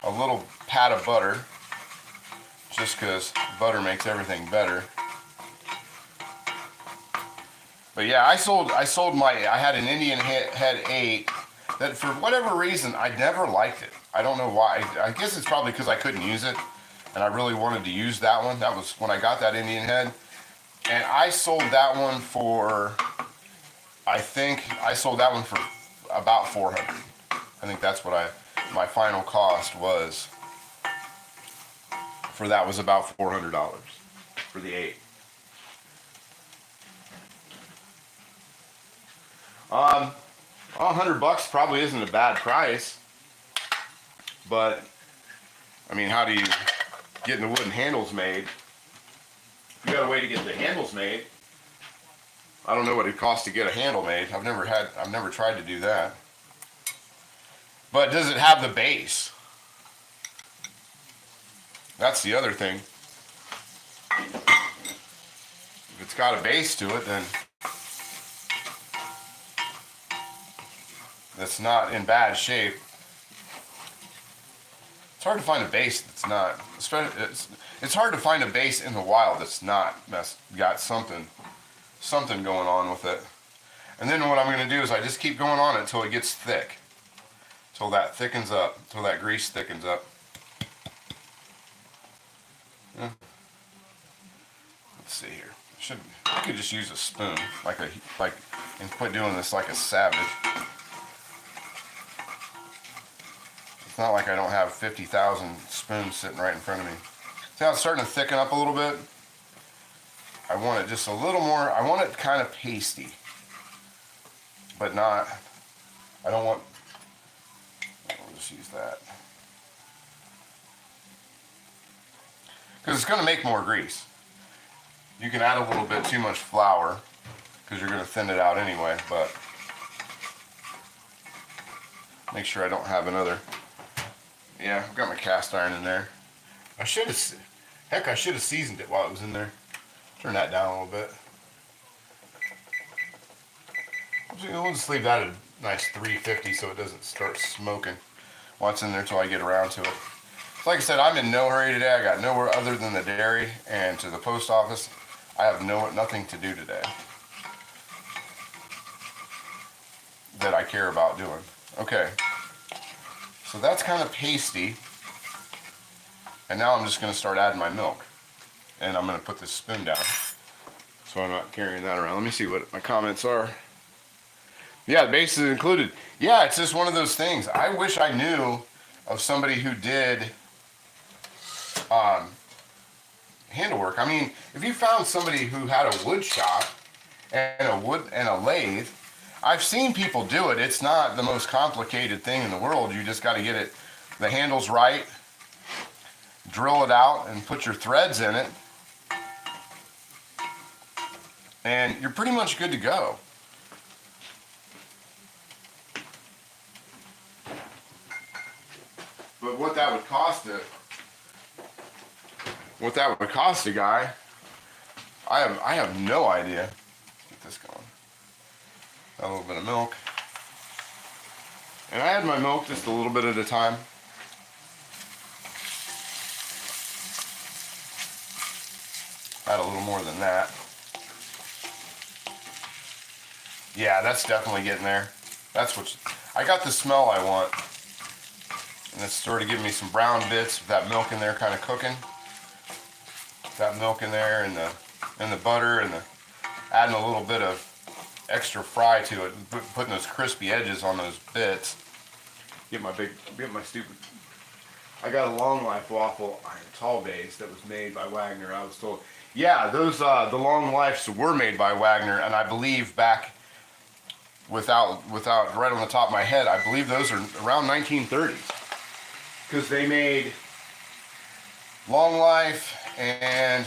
a little pat of butter, just because butter makes everything better. But yeah, I had an Indian head 8 that for whatever reason I never liked it. I don't know why. I guess it's probably because I couldn't use it, and I really wanted to use that one. That was when I got that Indian head, and I sold that one for, I think I sold that one for about $400. I think that's what my final cost was for that, was about $400 for the 8. $100 probably isn't a bad price, but I mean, how do you get the wooden handles made? You got a way to get the handles made. I don't know what it costs to get a handle made. I've never tried to do that. But does it have the base? That's the other thing. If it's got a base to it, then that's not in bad shape. It's hard to find a base that's not. It's hard to find a base in the wild that's not got something going on with it. And then what I'm going to do is I just keep going on it until it gets thick, till that thickens up, till that grease thickens up. Yeah. Let's see here. I could just use a spoon, and quit doing this like a savage. It's not like I don't have 50,000 spoons sitting right in front of me. See how it's starting to thicken up a little bit? I want it just a little more. I want it kind of pasty, but not. I don't want. I'll just use that because it's going to make more grease. You can add a little bit too much flour because you're going to thin it out anyway, but make sure I don't have another. Yeah, I've got my cast iron in there. I should have seasoned it while it was in there. Turn that down a little bit. We'll just leave that at a nice 350 so it doesn't start smoking while it's in there until I get around to it. Like I said, I'm in no hurry today. I got nowhere other than the dairy and to the post office. I have nothing to do today. that I care about doing. Okay, so that's kind of pasty. And now I'm just going to start adding my milk. And I'm going to put this spoon down so I'm not carrying that around. Let me see what my comments are. Yeah, the base is included. Yeah, it's just one of those things. I wish I knew of somebody who did handlework. I mean, if you found somebody who had a wood shop and a lathe, I've seen people do it. It's not the most complicated thing in the world. You just got to get the handles right, drill it out, and put your threads in it, and you're pretty much good to go. But what that would cost a guy, I have no idea. Get this going. A little bit of milk. And I add my milk just a little bit at a time. Add a little more than that. Yeah, that's definitely getting there. That's what I got the smell I want. And it's sort of giving me some brown bits with that milk in there kind of cooking. That milk in there and the butter and adding a little bit of extra fry to it, putting those crispy edges on those bits. Get my stupid. I got a long life waffle iron tall base that was made by Wagner. I was told. Yeah, those the long lives were made by Wagner, and I believe back without right on the top of my head, I believe those are around 1930s. Because they made Long Life and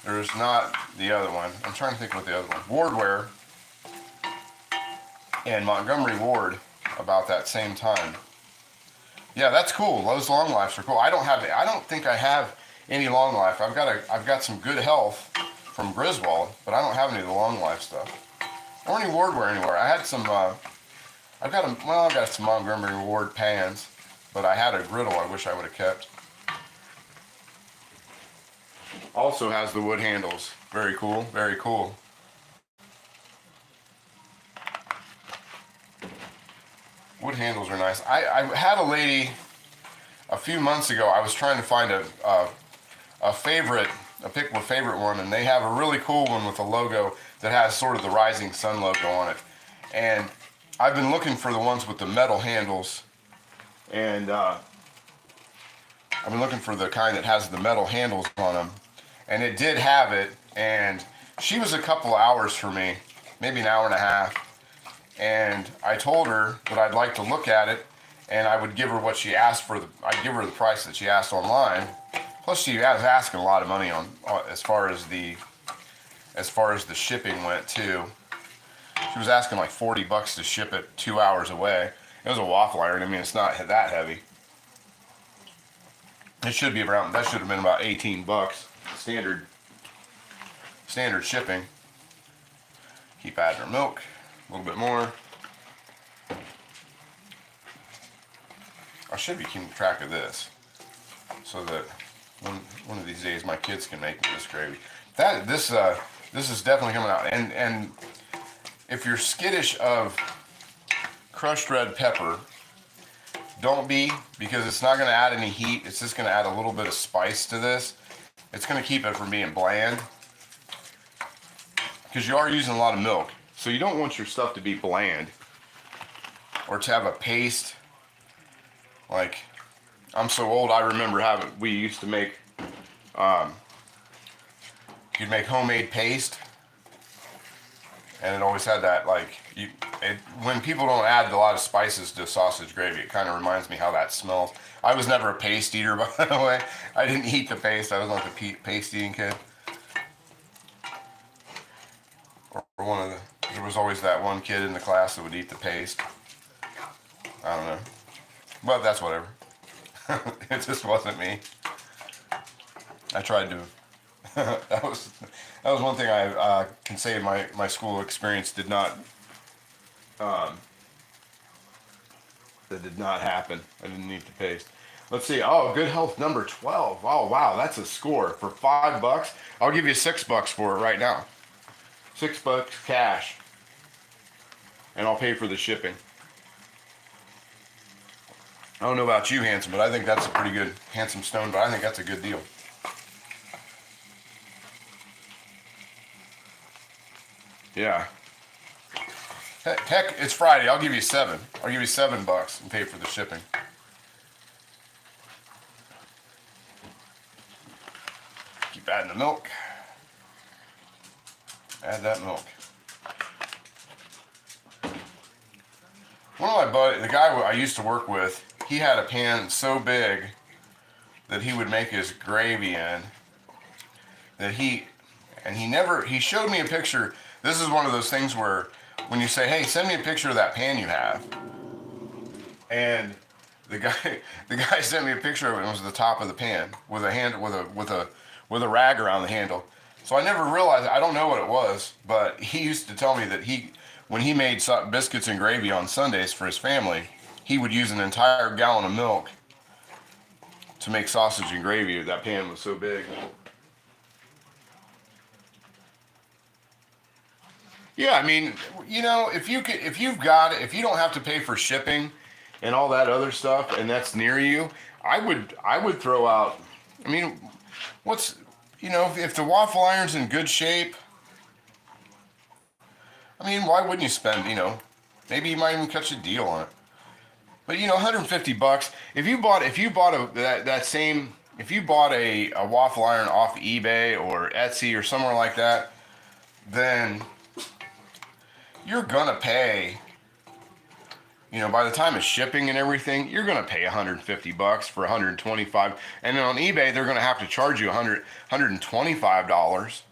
there's not the other one. I'm trying to think what the other one. Wardware and Montgomery Ward about that same time. Yeah, that's cool. Those Long Lives are cool. I don't think I have any Long Life. I've got some Good Health from Griswold, but I don't have any of the Long Life stuff. Or any Wardware anywhere. I had some. I've got some Montgomery Ward pans. But I had a griddle I wish I would have kept. Also has the wood handles. Very cool, very cool. Wood handles are nice. I had a lady a few months ago. I was trying to find a pick my favorite one, and they have a really cool one with a logo that has sort of the Rising Sun logo on it. And I've been looking for the ones with the metal handles. And I've been looking for the kind that has the metal handles on them, and it did have it. And she was a couple of hours for me, maybe an hour and a half. And I told her that I'd like to look at it, and I would give her what she asked for. I'd give her the price that she asked online. Plus, she was asking a lot of money on as far as the shipping went too. She was asking like $40 to ship it 2 hours away. It was a waffle iron. I mean, it's not that heavy. It should be around. That should have been about $18 standard shipping. Keep adding our milk a little bit more. I should be keeping track of this so that one of these days my kids can make me this gravy. This is definitely coming out. And if you're skittish of crushed red pepper, don't be, because it's not going to add any heat. It's just going to add a little bit of spice to this. It's going to keep it from being bland, because you are using a lot of milk. So you don't want your stuff to be bland or to have a paste. Like, I'm so old, I remember we used to make, you'd make homemade paste. And it always had that, like, when people don't add a lot of spices to sausage gravy, it kind of reminds me how that smells. I was never a paste eater, by the way. I didn't eat the paste. I was not the paste eating kid. There was always that one kid in the class that would eat the paste. I don't know. But that's whatever. It just wasn't me. I tried to. That was one thing I can say my school experience did not that did not happen. I didn't eat the paste. Let's see. Oh, Good Health number 12. Oh wow, that's a score for $5. I'll give you $6 for it right now. $6 cash. and I'll pay for the shipping. I don't know about you, Handsome, but I think that's a pretty good, Handsome Stone, but I think that's a good deal. Yeah. Heck, it's Friday. I'll give you $7. I'll give you $7 and pay for the shipping. Keep adding the milk. Add that milk. One of my buddies, the guy I used to work with, he had a pan so big that he would make his gravy in. That he showed me a picture. This is one of those things where when you say, "Hey, send me a picture of that pan you have," and the guy sent me a picture of it. And it was the top of the pan with a rag around the handle. So I never realized. I don't know what it was, but he used to tell me that when he made biscuits and gravy on Sundays for his family, he would use an entire gallon of milk to make sausage and gravy. That pan was so big. Yeah, I mean, you know, if you don't have to pay for shipping and all that other stuff, and that's near you, I would throw out. I mean, if the waffle iron's in good shape, I mean, why wouldn't you spend? Maybe you might even catch a deal on it. But $150. If you bought a waffle iron off eBay or Etsy or somewhere like that, then you're gonna pay, by the time of shipping and everything, you're gonna pay $150 for 125. And then on eBay, they're gonna have to charge you $125.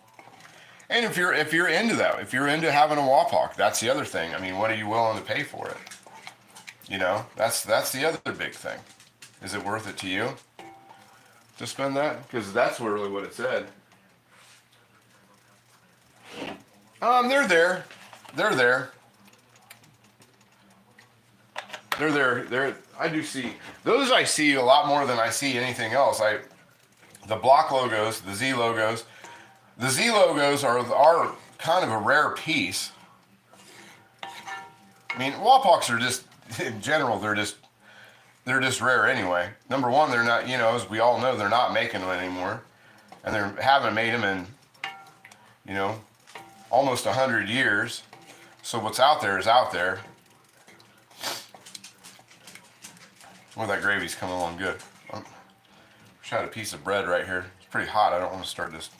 And if you're into that, if you're into having a Wapak, that's the other thing. I mean, what are you willing to pay for it? That's the other big thing. Is it worth it to you to spend that? Because that's really what it said. They're there. I do see those. I see a lot more than I see anything else. The block logos, the Z logos. The Z logos are kind of a rare piece. I mean, Wapaks are just, in general, they're just rare anyway. Number one, they're not, as we all know, they're not making them anymore, and they haven't made them in, almost 100 years. So what's out there is out there. Well, that gravy's coming along good. I wish I had a piece of bread right here. It's pretty hot. I don't want to start this.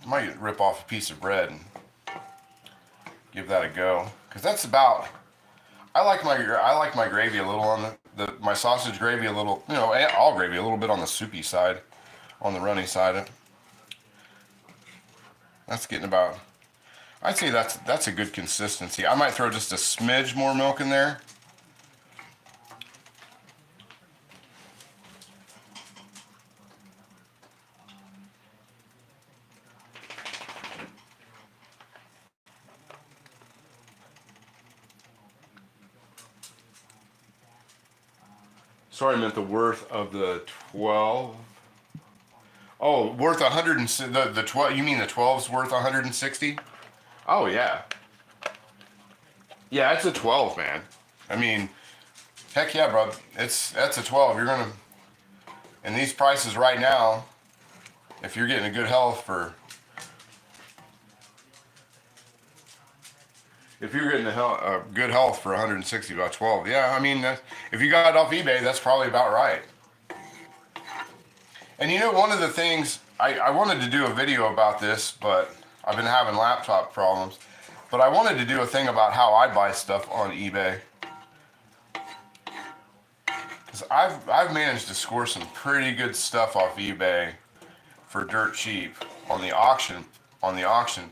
I might rip off a piece of bread and give that a go, because that's about. I like my gravy a little on my sausage gravy a little, all gravy a little bit on the soupy side, on the runny side. That's getting about. I'd say that's a good consistency. I might throw just a smidge more milk in there. Sorry, I meant the worth of the 12. Oh, worth 100 and the 12. You mean the 12's worth 160? Oh yeah. Yeah, it's a 12, man. I mean, heck yeah, bro. That's a 12. You're gonna, and these prices right now, if you're getting a good health for. If you're getting a good health for 160, about 12, yeah, I mean, if you got it off eBay, that's probably about right. And one of the things, I wanted to do a video about this, but I've been having laptop problems. But I wanted to do a thing about how I buy stuff on eBay. Because I've managed to score some pretty good stuff off eBay for dirt cheap on the auction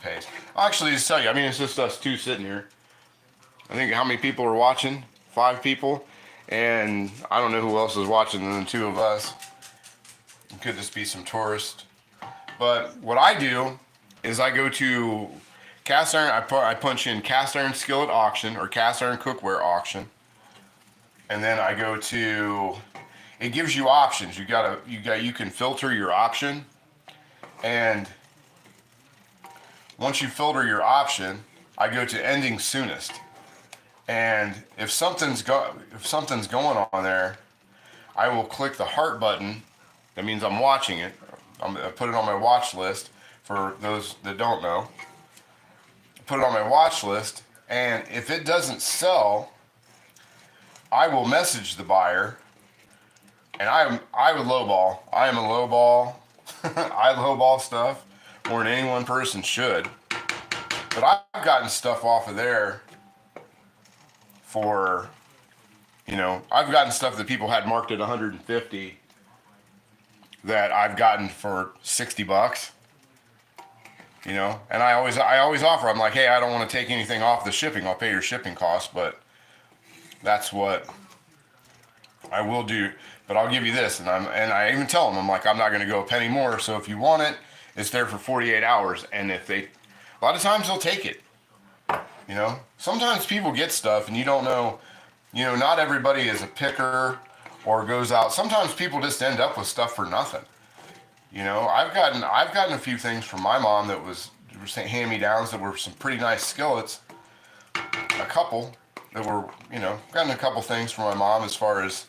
page. Actually, to tell you, I mean, it's just us two sitting here. I think how many people are watching? 5 people, and I don't know who else is watching than the 2 of us. It could just be some tourists. But what I do is I go to cast iron. I punch in cast iron skillet auction or cast iron cookware auction, and then I go to. It gives you options. You can filter your option, and once you filter your option, I go to ending soonest. And if something's going on there, I will click the heart button. That means I'm watching it. I put it on my watch list for those that don't know. Put it on my watch list, and if it doesn't sell, I will message the buyer, and I would lowball. I am a lowball. I lowball stuff more than any one person should. But I've gotten stuff off of there for, I've gotten stuff that people had marked at 150 that I've gotten for $60. And I always offer. I'm like, hey, I don't want to take anything off the shipping. I'll pay your shipping costs, but that's what I will do. But I'll give you this, and I even tell them, I'm like, I'm not going to go a penny more. So if you want it, it's there for 48 hours. And a lot of times they'll take it. Sometimes people get stuff, and you don't know. Not everybody is a picker or goes out. Sometimes people just end up with stuff for nothing. I've gotten a few things from my mom that were hand-me-downs that were some pretty nice skillets. A couple that were, gotten a couple things from my mom as far as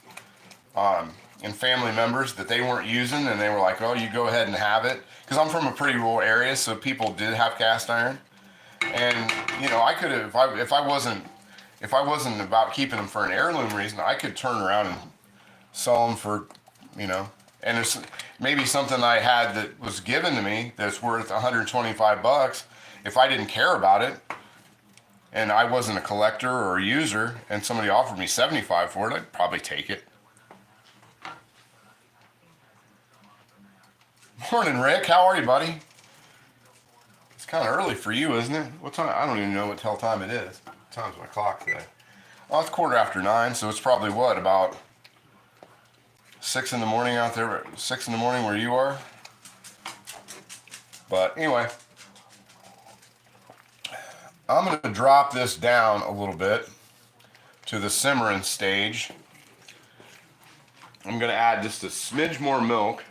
and family members that they weren't using, and they were like, oh, you go ahead and have it. Because I'm from a pretty rural area, so people did have cast iron. And, I could have, if I wasn't about keeping them for an heirloom reason, I could turn around and sell them for, and there's maybe something I had that was given to me that's worth $125. If I didn't care about it, and I wasn't a collector or a user, and somebody offered me $75 for it, I'd probably take it. Morning, Rick. How are you, buddy? It's kind of early for you, isn't it? What time? I don't even know what hell time it is. What time's my clock today? Well, it's 9:15, so it's probably what, about 6 in the morning out there, 6 in the morning where you are. But anyway, I'm going to drop this down a little bit to the simmering stage. I'm going to add just a smidge more milk.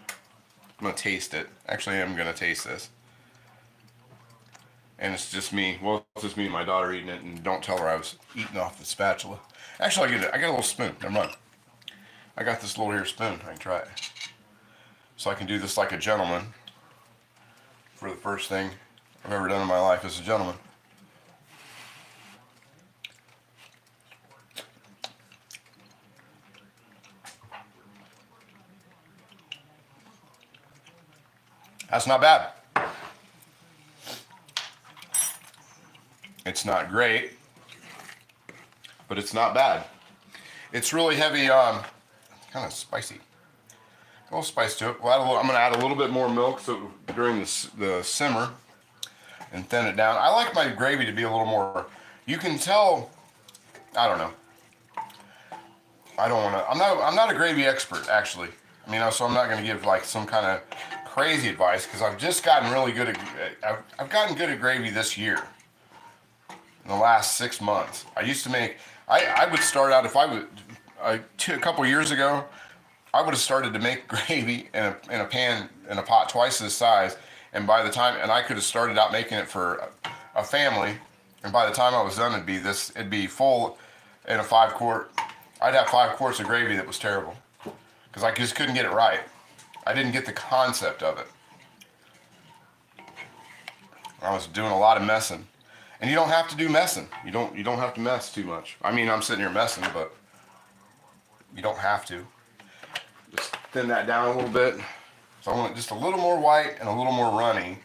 I'm going to taste it. Actually, I'm going to taste this. And it's just me. Well, it's just me and my daughter eating it, and don't tell her I was eating off the spatula. Actually, I got a little spoon. Never mind. I got this little here spoon. I can try it. So I can do this like a gentleman. For the first thing I've ever done in my life as a gentleman. That's not bad. It's not great, but it's not bad. It's really heavy, kind of spicy. A little spice to it. I'm going to add a little bit more milk so during the simmer and thin it down. I like my gravy to be a little more, you can tell, I don't know. I'm not a gravy expert, actually. So I'm not going to give like some kind of crazy advice, because I've just gotten really good at, I've gotten good at gravy this year. In the last 6 months. I used to make, I would start out, if I would, a couple years ago, I would have started to make gravy in a pan, in a pot twice this size, and I could have started out making it for a family, and by the time I was done, it'd be full in a 5-quart. I'd have 5 quarts of gravy that was terrible, because I just couldn't get it right. I didn't get the concept of it. I was doing a lot of messing. And you don't have to do messing. You don't have to mess too much. I'm sitting here messing, but you don't have to. Just thin that down a little bit. So I want it just a little more white and a little more runny.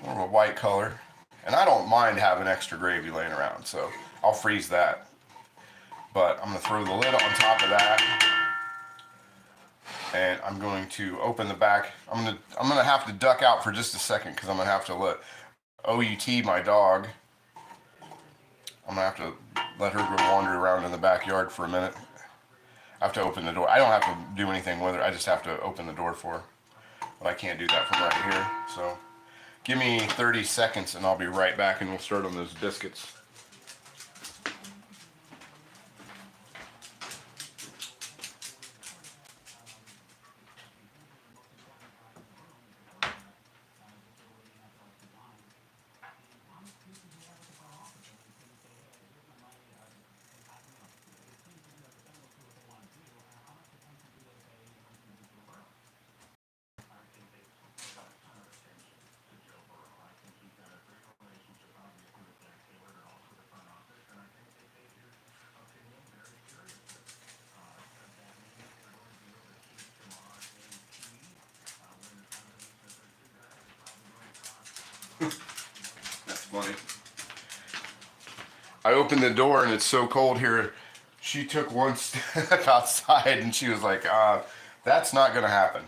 More of a white color. And I don't mind having extra gravy laying around, so I'll freeze that. But I'm going to throw the lid on top of that. And I'm going to open the back. I'm going to have to duck out for just a second, because I'm going to have to let OUT, my dog, I'm going to have to let her go wander around in the backyard for a minute. I have to open the door. I don't have to do anything with her. I just have to open the door for her. But I can't do that from right here. So give me 30 seconds and I'll be right back, and we'll start on those biscuits. funny. I opened the door and it's so cold here. She took one step outside and she was like, that's not gonna happen.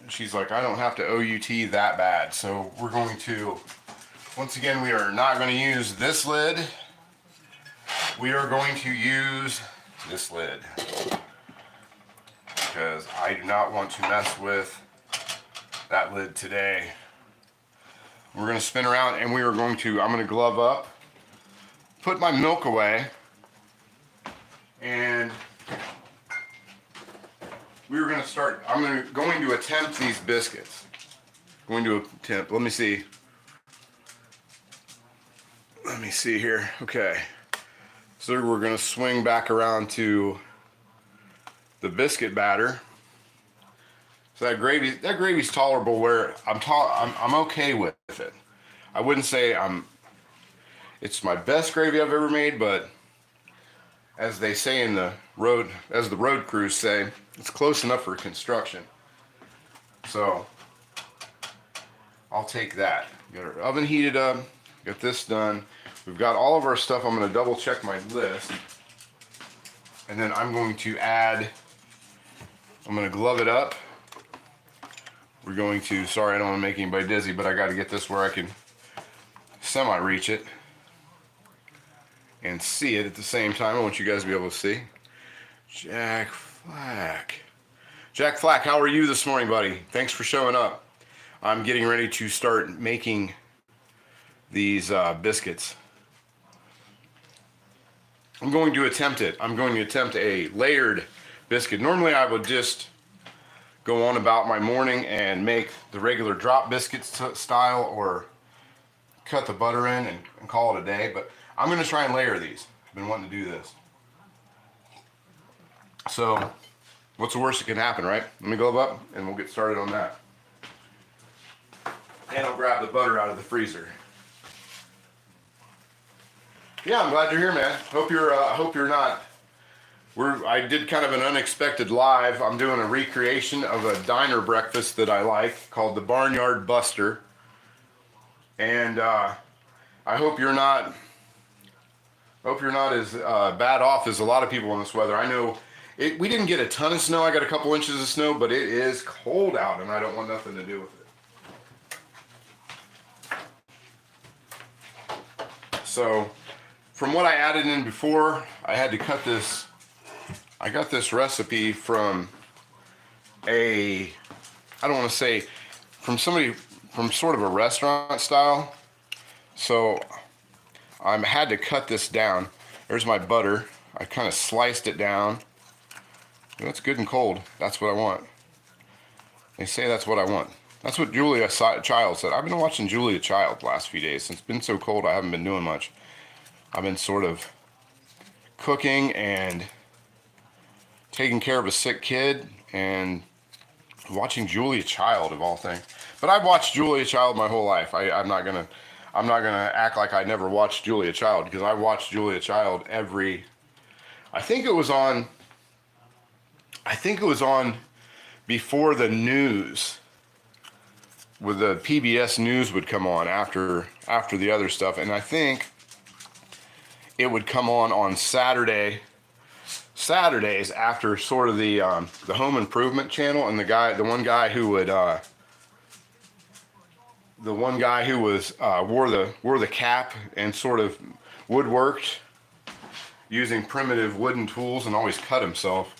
She's like, I don't have to OUT that bad. So we're going to, once again, we are not going to use this lid. We are going to use this lid because I do not want to mess with that lid today. We're going to spin around and I'm going to glove up, put my milk away, and I'm going to attempt these biscuits. Let me see. Let me see here. Okay. So we're going to swing back around to the biscuit batter. So that gravy's tolerable where I'm okay with it. I wouldn't say it's my best gravy I've ever made, but as they say as the road crews say, it's close enough for construction. So I'll take that. Got our oven heated up, got this done. We've got all of our stuff. I'm going to double check my list. And then I'm going to glove it up. We're going to, sorry, I don't want to make anybody dizzy, but I got to get this where I can semi-reach it and see it at the same time. I want you guys to be able to see. Jack Flack. Jack Flack, how are you this morning, buddy? Thanks for showing up. I'm getting ready to start making these biscuits. I'm going to attempt it. I'm going to attempt a layered biscuit. Normally I would just go on about my morning and make the regular drop biscuit style or cut the butter in and call it a day, but I'm going to try and layer these. I've been wanting to do this. So, what's the worst that can happen, right? Let me glove up and we'll get started on that. And I'll grab the butter out of the freezer. Yeah, I'm glad you're here, man. Hope you're not. I did kind of an unexpected live. I'm doing a recreation of a diner breakfast that I like called the Barnyard Buster. And I hope you're not as bad off as a lot of people in this weather. I know we didn't get a ton of snow. I got a couple inches of snow, but it is cold out and I don't want nothing to do with it. So, from what I added in before, I had to cut this. I got this recipe from I don't want to say, from somebody, from sort of a restaurant style. So, I had to cut this down. There's my butter. I kind of sliced it down. That's good and cold. That's what I want. They say that's what I want. That's what Julia Child said. I've been watching Julia Child the last few days. It's been so cold I haven't been doing much. I've been sort of cooking and taking care of a sick kid and watching Julia Child of all things. But I've watched Julia Child my whole life. I'm not gonna act like I never watched Julia Child, because I watched Julia Child I think it was on before the news, with the PBS news would come on after the other stuff, and I think it would come on Saturdays after sort of the Home Improvement channel, and the one guy who wore the cap and sort of woodworked using primitive wooden tools and always cut himself.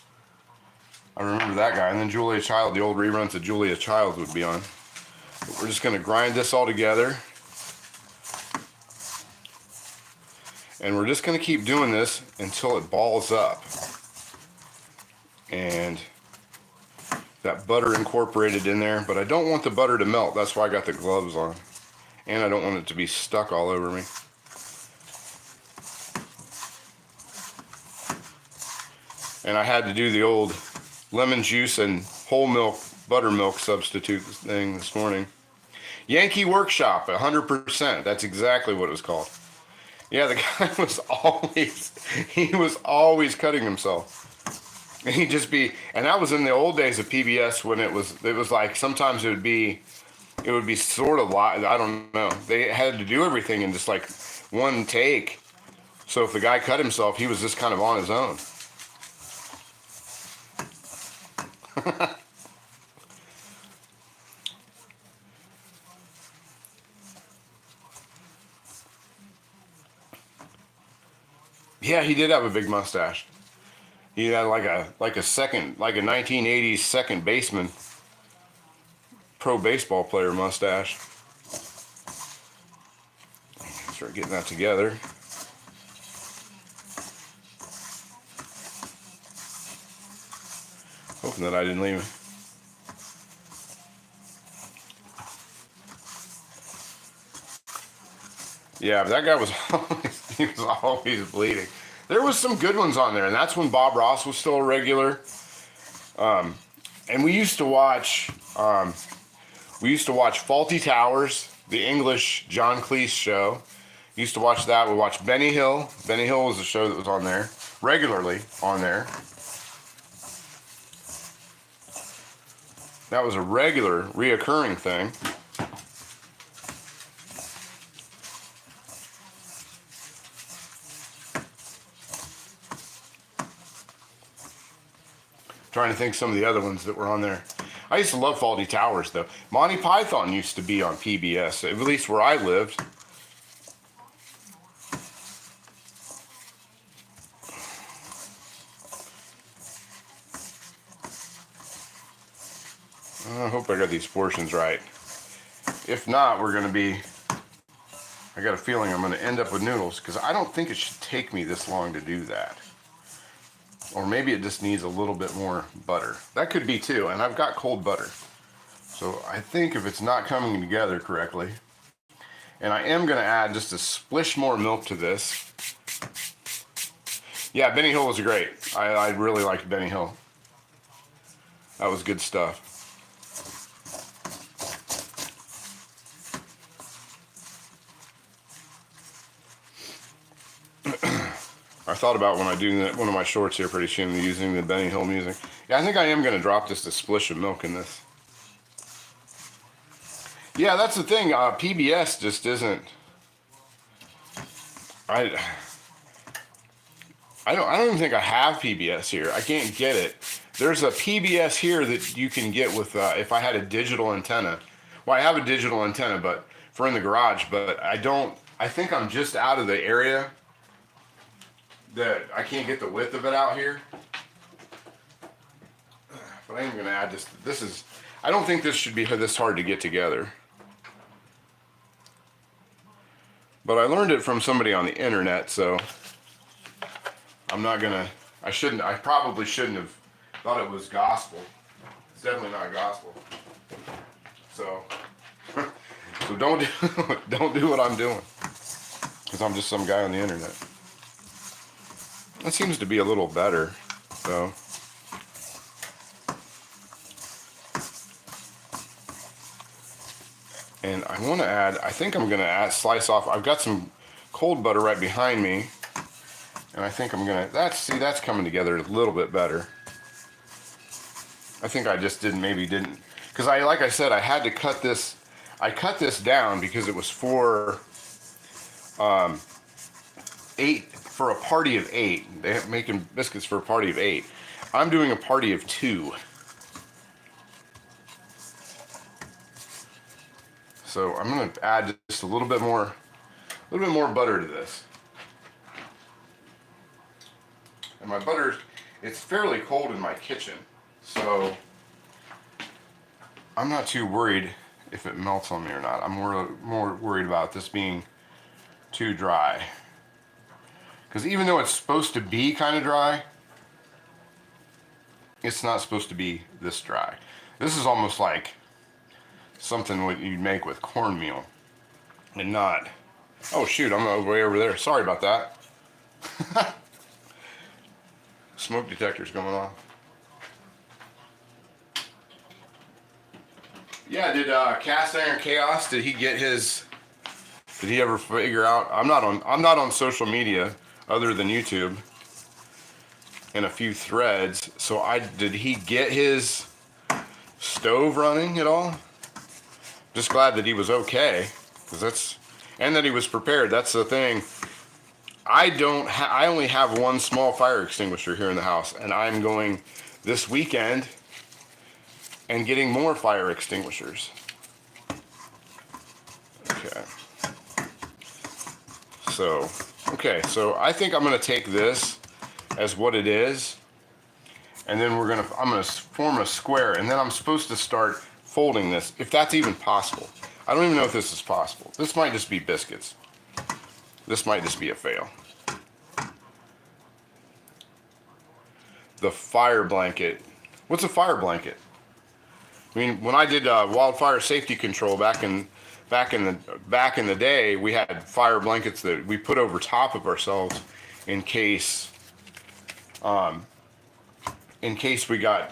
I remember that guy. And then Julia Child, the old reruns of Julia Child would be on. But we're just going to grind this all together. And we're just going to keep doing this until it balls up. And that butter incorporated in there. But I don't want the butter to melt. That's why I got the gloves on. And I don't want it to be stuck all over me. And I had to do the old lemon juice and whole milk, buttermilk substitute thing this morning. Yankee Workshop, 100%. That's exactly what it was called. Yeah, the guy was always cutting himself. And and that was in the old days of PBS when it was like, sometimes it would be it would be sort of live. I don't know. They had to do everything in just like one take. So if the guy cut himself, he was just kind of on his own. Yeah, he did have a big mustache. He had like a second, like a 1980s second baseman, pro baseball player mustache. Start getting that together. Hoping that I didn't leave it. Yeah, but that guy was always, he was always bleeding. There was some good ones on there, and that's when Bob Ross was still a regular. And we used to watch Faulty Towers, the English John Cleese show. Used to watch that. We watched Benny Hill. Benny Hill was a show that was on there regularly on there. That was a regular, reoccurring thing. Trying to think some of the other ones that were on there. I used to love Faulty Towers, though. Monty Python used to be on PBS, at least where I lived. I hope I got these portions right. If not, we're going to be... I got a feeling I'm going to end up with noodles, because I don't think it should take me this long to do that. Or maybe it just needs a little bit more butter. That could be too, and I've got cold butter. So I think if it's not coming together correctly, and I am going to add just a splish more milk to this. Yeah, Benny Hill was great. I really liked Benny Hill. That was good stuff. I thought about when I do one of my shorts here pretty soon using the Benny Hill music. Yeah, I think I am going to drop just a splish of milk in this. Yeah, that's the thing. PBS just isn't. I don't even think I have PBS here. I can't get it. There's a PBS here that you can get with if I had a digital antenna. Well, I have a digital antenna, but for in the garage. But I don't. I think I'm just out of the area that I can't get the width of it out here. But I am going to add this. This is. I don't think this should be this hard to get together. But I learned it from somebody on the internet, so I'm not gonna. I probably shouldn't have thought it was gospel. It's definitely not gospel. So, so don't do what I'm doing, because I'm just some guy on the internet. That seems to be a little better, though. And I want to add, I think I'm going to slice off, I've got some cold butter right behind me. And I think I'm going to, that's coming together a little bit better. I think I just didn't, because like I said, I had to cut this, I cut this down because it was for a party of 8. They're making biscuits for a party of 8. I'm doing a party of 2. So I'm going to add just a little bit more butter to this. And my butter, it's fairly cold in my kitchen, so I'm not too worried if it melts on me or not. I'm more worried about this being too dry. Because even though it's supposed to be kind of dry, it's not supposed to be this dry. This is almost like something what you'd make with cornmeal, and not. Oh shoot! I'm way over there. Sorry about that. Smoke detector's going off. Yeah, did Cast Iron Chaos? Did he get his? Did he ever figure out? I'm not on social media other than YouTube and a few threads. So did he get his stove running at all? Just glad that he was okay, and that he was prepared. That's the thing. I only have one small fire extinguisher here in the house, and I'm going this weekend and getting more fire extinguishers. Okay. So I think I'm going to take this as what it is, and then I'm going to form a square, and then I'm supposed to start folding this, if that's even possible. I don't even know if this is possible. This might just be biscuits. This might just be a fail. The fire blanket. What's a fire blanket? I mean, when I did wildfire safety control back in the day, we had fire blankets that we put over top of ourselves in case we got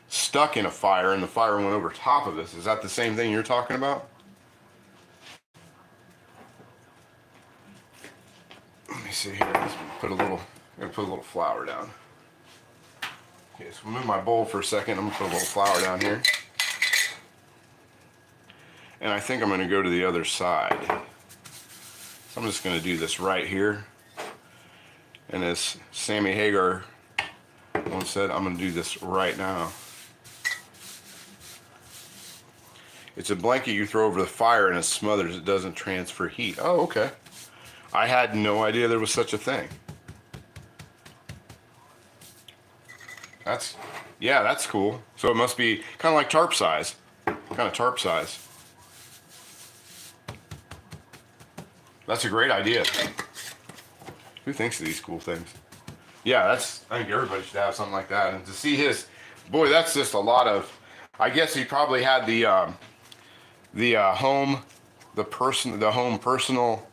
stuck in a fire and the fire went over top of us. Is that the same thing you're talking about? Let me see here. Let's put a little flour down. Okay, so move my bowl for a second. I'm gonna put a little flour down here. And I think I'm gonna go to the other side. So I'm just gonna do this right here. And as Sammy Hagar once said, I'm gonna do this right now. It's a blanket you throw over the fire and it smothers. It doesn't transfer heat. Oh, okay. I had no idea there was such a thing. That's cool. So it must be kind of like tarp size. Kind of tarp size. That's a great idea. Who thinks of these cool things? Yeah, I think everybody should have something like that. And to see boy, that's just a lot of, I guess he probably had the home personal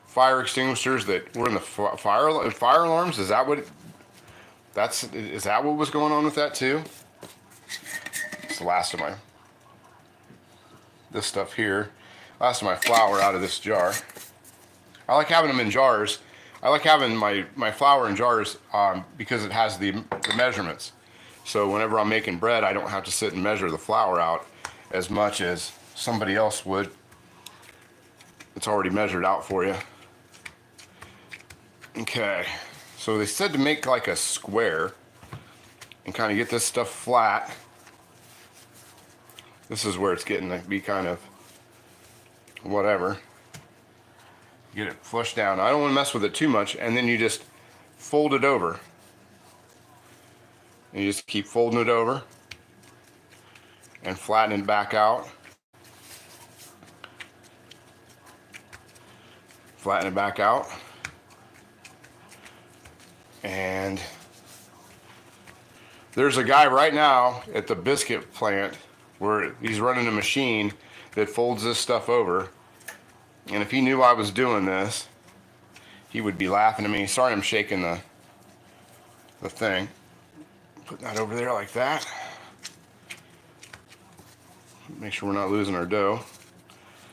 fire extinguishers that were in the fire alarms. Is that what was going on with that too? It's the last of this stuff here. Last of my flour out of this jar. I like having them in jars. I like having my flour in jars because it has the measurements. So whenever I'm making bread, I don't have to sit and measure the flour out as much as somebody else would. It's already measured out for you. Okay, so they said to make like a square and kind of get this stuff flat. This is where it's getting to be kind of whatever. Get it flushed down. I don't want to mess with it too much, and then you just fold it over. And you just keep folding it over and flattening it back out. Flatten it back out. And there's a guy right now at the biscuit plant where he's running a machine that folds this stuff over. And if he knew I was doing this, he would be laughing at me. Sorry, I'm shaking the thing. Putting that over there like that. Make sure we're not losing our dough.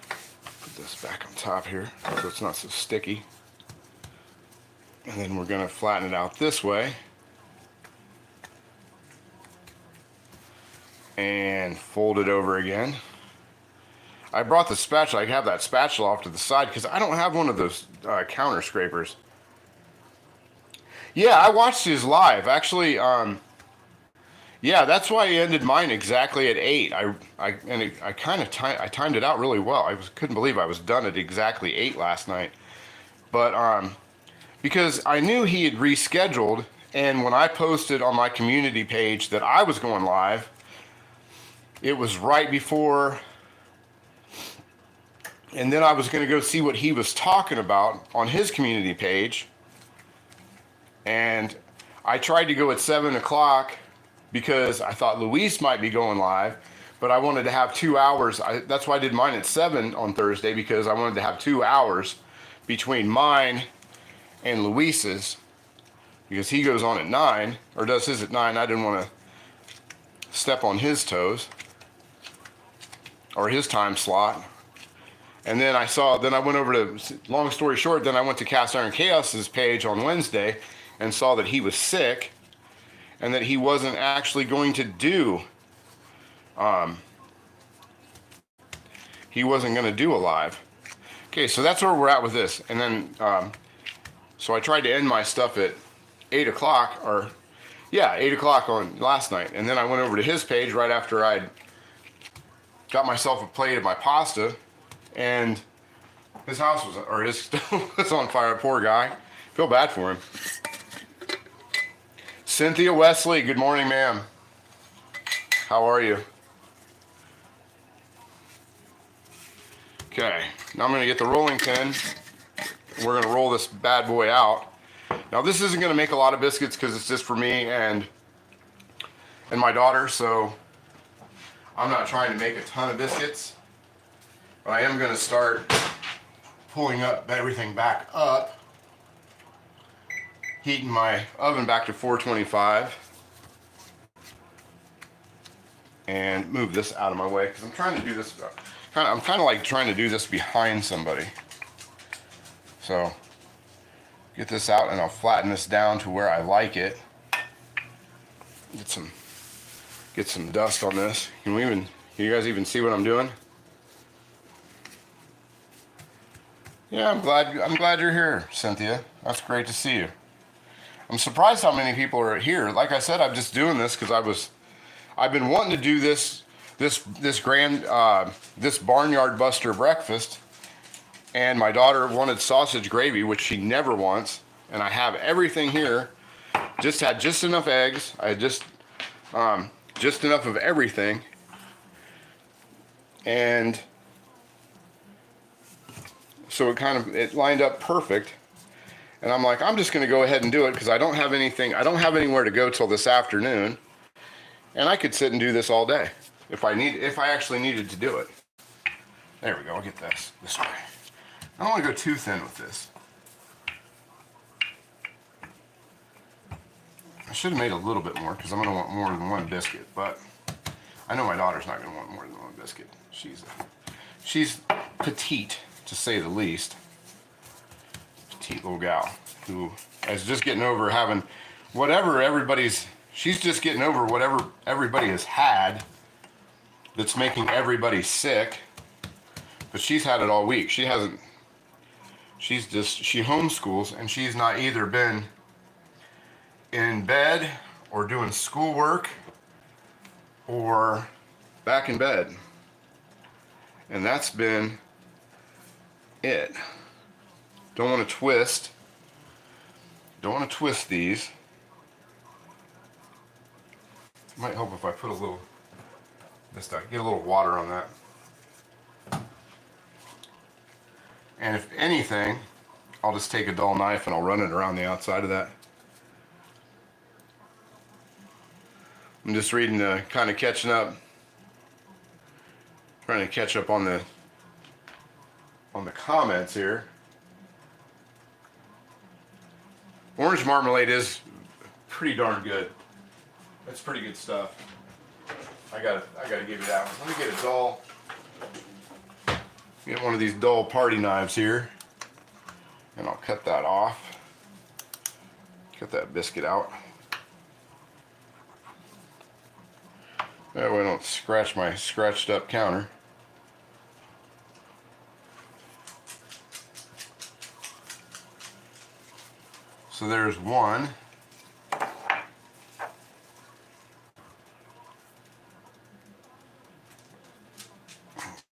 Put this back on top here so it's not so sticky. And then we're going to flatten it out this way. And fold it over again. I brought the spatula. I have that spatula off to the side because I don't have one of those counter scrapers. Yeah, I watched his live. Actually, yeah, that's why I ended mine exactly at 8. I kind of timed it out really well. I couldn't believe I was done at exactly 8 last night. But because I knew he had rescheduled, and when I posted on my community page that I was going live, it was right before, and then I was going to go see what he was talking about on his community page, and I tried to go at 7 o'clock because I thought Luis might be going live, but I wanted to have 2 hours. That's why I did mine at 7 on Thursday, because I wanted to have 2 hours between mine and Luis's, because he goes on at 9, or does his at 9. I didn't want to step on his toes or his time slot. And then I went over to, long story short, then I went to Cast Iron Chaos's page on Wednesday and saw that he was sick and that he wasn't actually going to do he wasn't going to do a live. Okay, so that's where we're at with this. And then, so I tried to end my stuff at 8 o'clock, or yeah, 8 o'clock on last night. And then I went over to his page right after I'd got myself a plate of my pasta, and his house was, or his stove was on fire. Poor guy. Feel bad for him. Cynthia Wesley, good morning, ma'am. How are you? Okay, now I'm going to get the rolling pin. We're going to roll this bad boy out. Now this isn't going to make a lot of biscuits because it's just for me and my daughter, so I'm not trying to make a ton of biscuits. But I am going to start pulling up everything back up, heating my oven back to 425, and move this out of my way because I'm trying to do this. I'm kind of like trying to do this behind somebody. So get this out and I'll flatten this down to where I like it. Get some dust on this. Can you guys even see what I'm doing? Yeah, I'm glad you're here, Cynthia. That's great to see you. I'm surprised how many people are here. Like I said, I'm just doing this because I've been wanting to do this Barnyard Buster breakfast, and my daughter wanted sausage gravy, which she never wants, and I have everything here. Had just enough eggs. I had just enough of everything, and so it lined up perfect. And I'm like, I'm just going to go ahead and do it because I don't have anywhere to go till this afternoon, and I could sit and do this all day if I actually needed to do it. There we go. I'll get this way. I don't want to go too thin with this. I should have made a little bit more because I'm going to want more than one biscuit, but I know my daughter's not going to want more than one biscuit. She's petite, to say the least. Petite little gal who is just getting over having she's just getting over whatever everybody has had that's making everybody sick. But she's had it all week. She homeschools, and she's not either been in bed or doing schoolwork or back in bed. And that's been it. Don't want to twist these. Might help if I put get a little water on that. And if anything, I'll just take a dull knife and I'll run it around the outside of that. I'm just reading kind of catching up, trying to catch up on the comments here. Orange marmalade is pretty darn good. That's pretty good stuff. I gotta give you that one. Let me get a dull. Get one of these dull party knives here, and I'll cut that off. Cut that biscuit out. That way I don't scratch my scratched up counter. So there's one.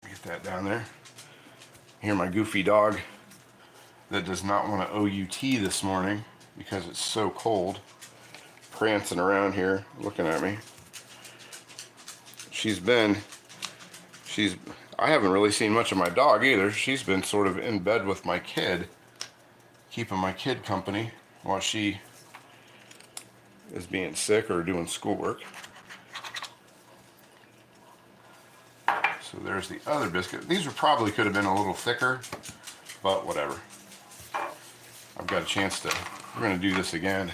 Get that down there. Hear my goofy dog that does not want to OUT this morning because it's so cold, prancing around here looking at me. I haven't really seen much of my dog either. She's been sort of in bed with my kid, keeping my kid company while she is being sick or doing schoolwork. So there's the other biscuit. These probably could have been a little thicker, but whatever. I've got a chance to, we're going to do this again.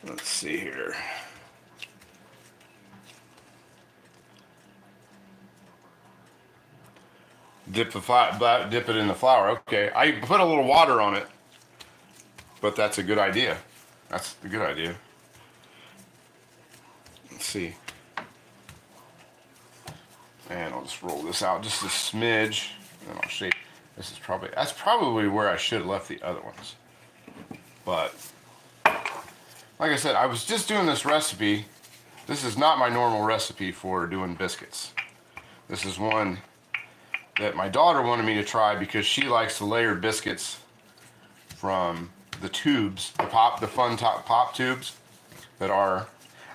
Let's see here. Dip it in the flour. Okay, I put a little water on it but that's a good idea. That's a good idea. Let's see. And I'll just roll this out just a smidge, and I'll shape. That's probably where I should have left the other ones. But like I said, I was just doing this recipe. This is not my normal recipe for doing biscuits. This is one that my daughter wanted me to try because she likes the layered biscuits from the tubes, the fun top pop tubes that are,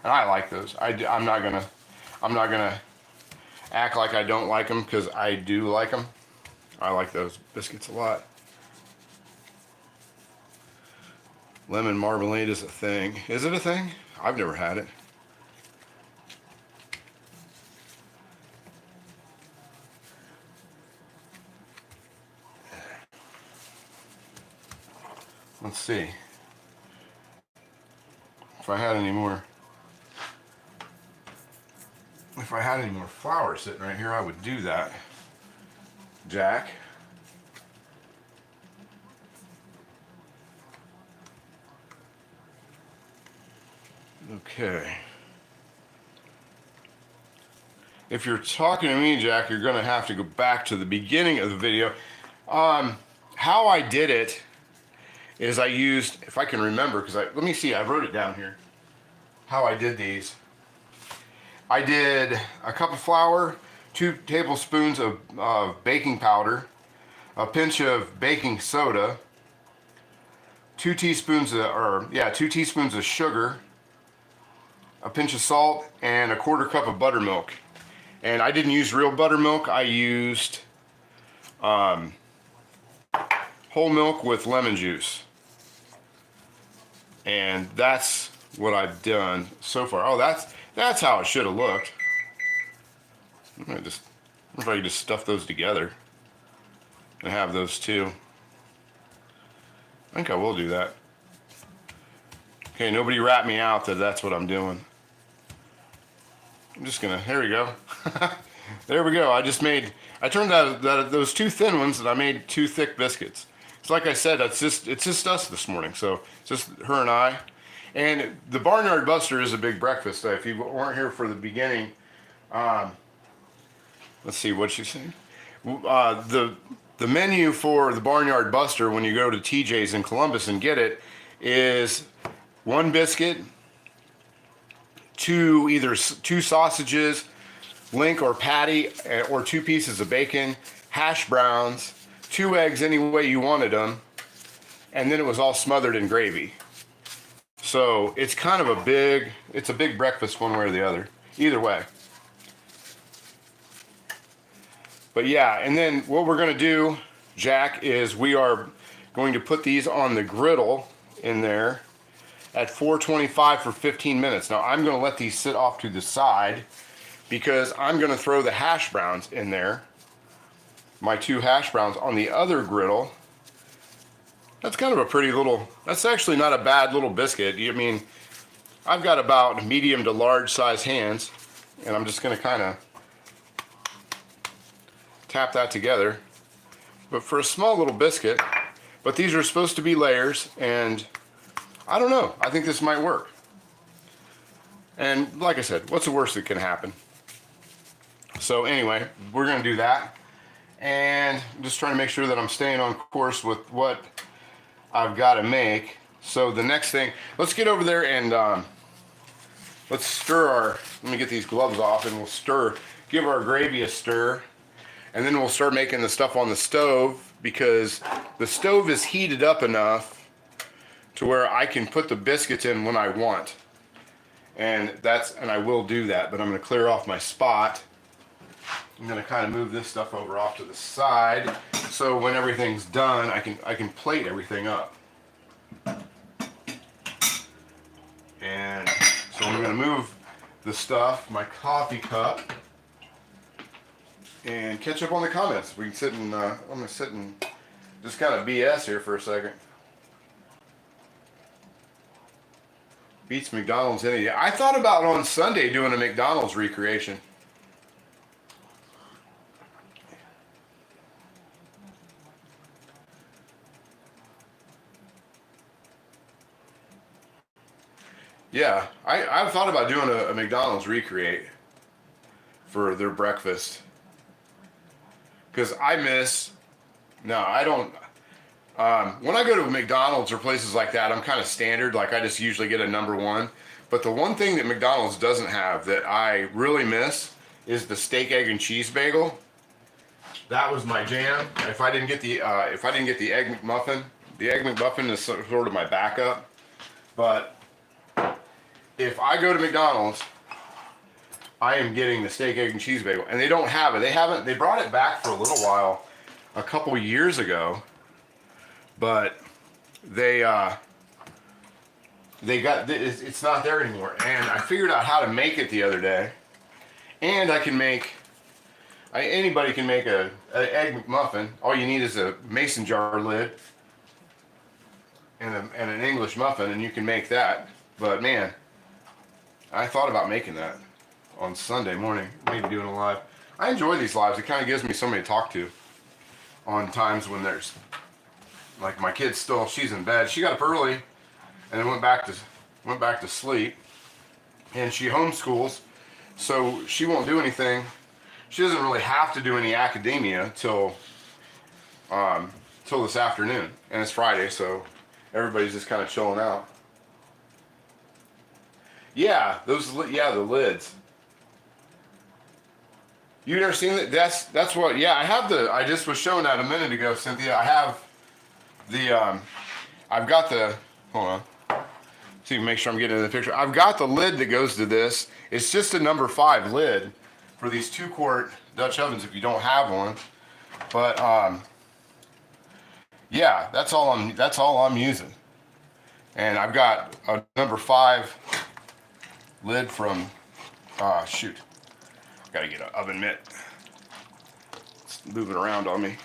and I like those. I'm not gonna act like I don't like them, because I do like them. I like those biscuits a lot. Lemon marmalade is a thing. Is it a thing? I've never had it. Let's see if I had any more. If I had any more flour sitting right here, I would do that, Jack. Okay. If you're talking to me, Jack, you're going to have to go back to the beginning of the video. How I did it is I used, if I can remember, because let me see, I wrote it down here. How I did these. I did a cup of flour, 2 tablespoons of baking powder, a pinch of baking soda, 2 teaspoons of sugar, a pinch of salt, and a 1/4 cup of buttermilk. And I didn't use real buttermilk. I used whole milk with lemon juice. And that's what I've done so far. Oh, that's how it should have looked. I'm gonna just, if I could just stuff those together and have those two. I think I will do that. Okay, nobody rat me out that that's what I'm doing. I'm just gonna, there we go. There we go. I turned out that those 2 thin ones, and I made 2 thick biscuits. It's like I said, it's just us this morning. So it's just her and I. And the Barnyard Buster is a big breakfast. If you weren't here for the beginning, let's see what she's saying. The menu for the Barnyard Buster, when you go to Tee-Jaye's in Columbus and get it, is 1 biscuit, either 2 sausages, link or patty, or 2 pieces of bacon, hash browns, 2 eggs any way you wanted them, and then it was all smothered in gravy. So it's kind of a big breakfast one way or the other, either way. But yeah, and then what we're gonna do, Jack, is we are going to put these on the griddle in there at 425 for 15 minutes. Now I'm gonna let these sit off to the side because I'm gonna throw the hash browns in there, my 2 hash browns on the other griddle. That's kind of a pretty little, that's actually not a bad little biscuit. I mean, I've got about medium to large size hands, and I'm just gonna kind of tap that together. But for a small little biscuit, but these are supposed to be layers, and I don't know, I think this might work. And like I said, what's the worst that can happen? So anyway, we're gonna do that. And I'm just trying to make sure that I'm staying on course with what I've got to make. So the next thing, let's get over there and let's stir let me get these gloves off, and we'll give our gravy a stir, and then we'll start making the stuff on the stove, because the stove is heated up enough to where I can put the biscuits in when I want. And I will do that, but I'm going to clear off my spot. I'm going to kind of move this stuff over off to the side, so when everything's done, I can plate everything up. And so I'm going to move the stuff, my coffee cup, and catch up on the comments. We can sit and I'm going to sit and just kind of BS here for a second. Beats McDonald's any day. I thought about on Sunday doing a McDonald's recreation. Yeah, I've thought about doing a McDonald's recreate for their breakfast. Because I miss, no, I don't, when I go to McDonald's or places like that, I'm kind of standard. Like I just usually get a number one. But the one thing that McDonald's doesn't have that I really miss is the steak, egg, and cheese bagel. That was my jam. If I didn't get the egg McMuffin, the egg McMuffin is sort of my backup. But if I go to McDonald's, I am getting the steak, egg, and cheese bagel, and they don't have it. They brought it back for a little while, a couple years ago, but it's not there anymore. And I figured out how to make it the other day, and anybody can make an egg McMuffin. All you need is a mason jar lid and an English muffin, and you can make that. But man, I thought about making that on Sunday morning, maybe doing a live. I enjoy these lives. It kind of gives me somebody to talk to on times when there's, like my kid's still, she's in bed. She got up early and then went back to sleep, and she homeschools, so she won't do anything. She doesn't really have to do any academia till this afternoon, and it's Friday, so everybody's just kind of chilling out. Yeah, the lids. You never seen that? That's what. Yeah, I just was showing that a minute ago, Cynthia. I have the. I've got the. Hold on. See, make sure I'm getting in the picture. I've got the lid that goes to this. It's just a number 5 lid for these 2-quart Dutch ovens if you don't have one. But yeah, that's all I'm using. And I've got a number 5 lid from. Shoot. Gotta get an oven mitt. It's moving around on me.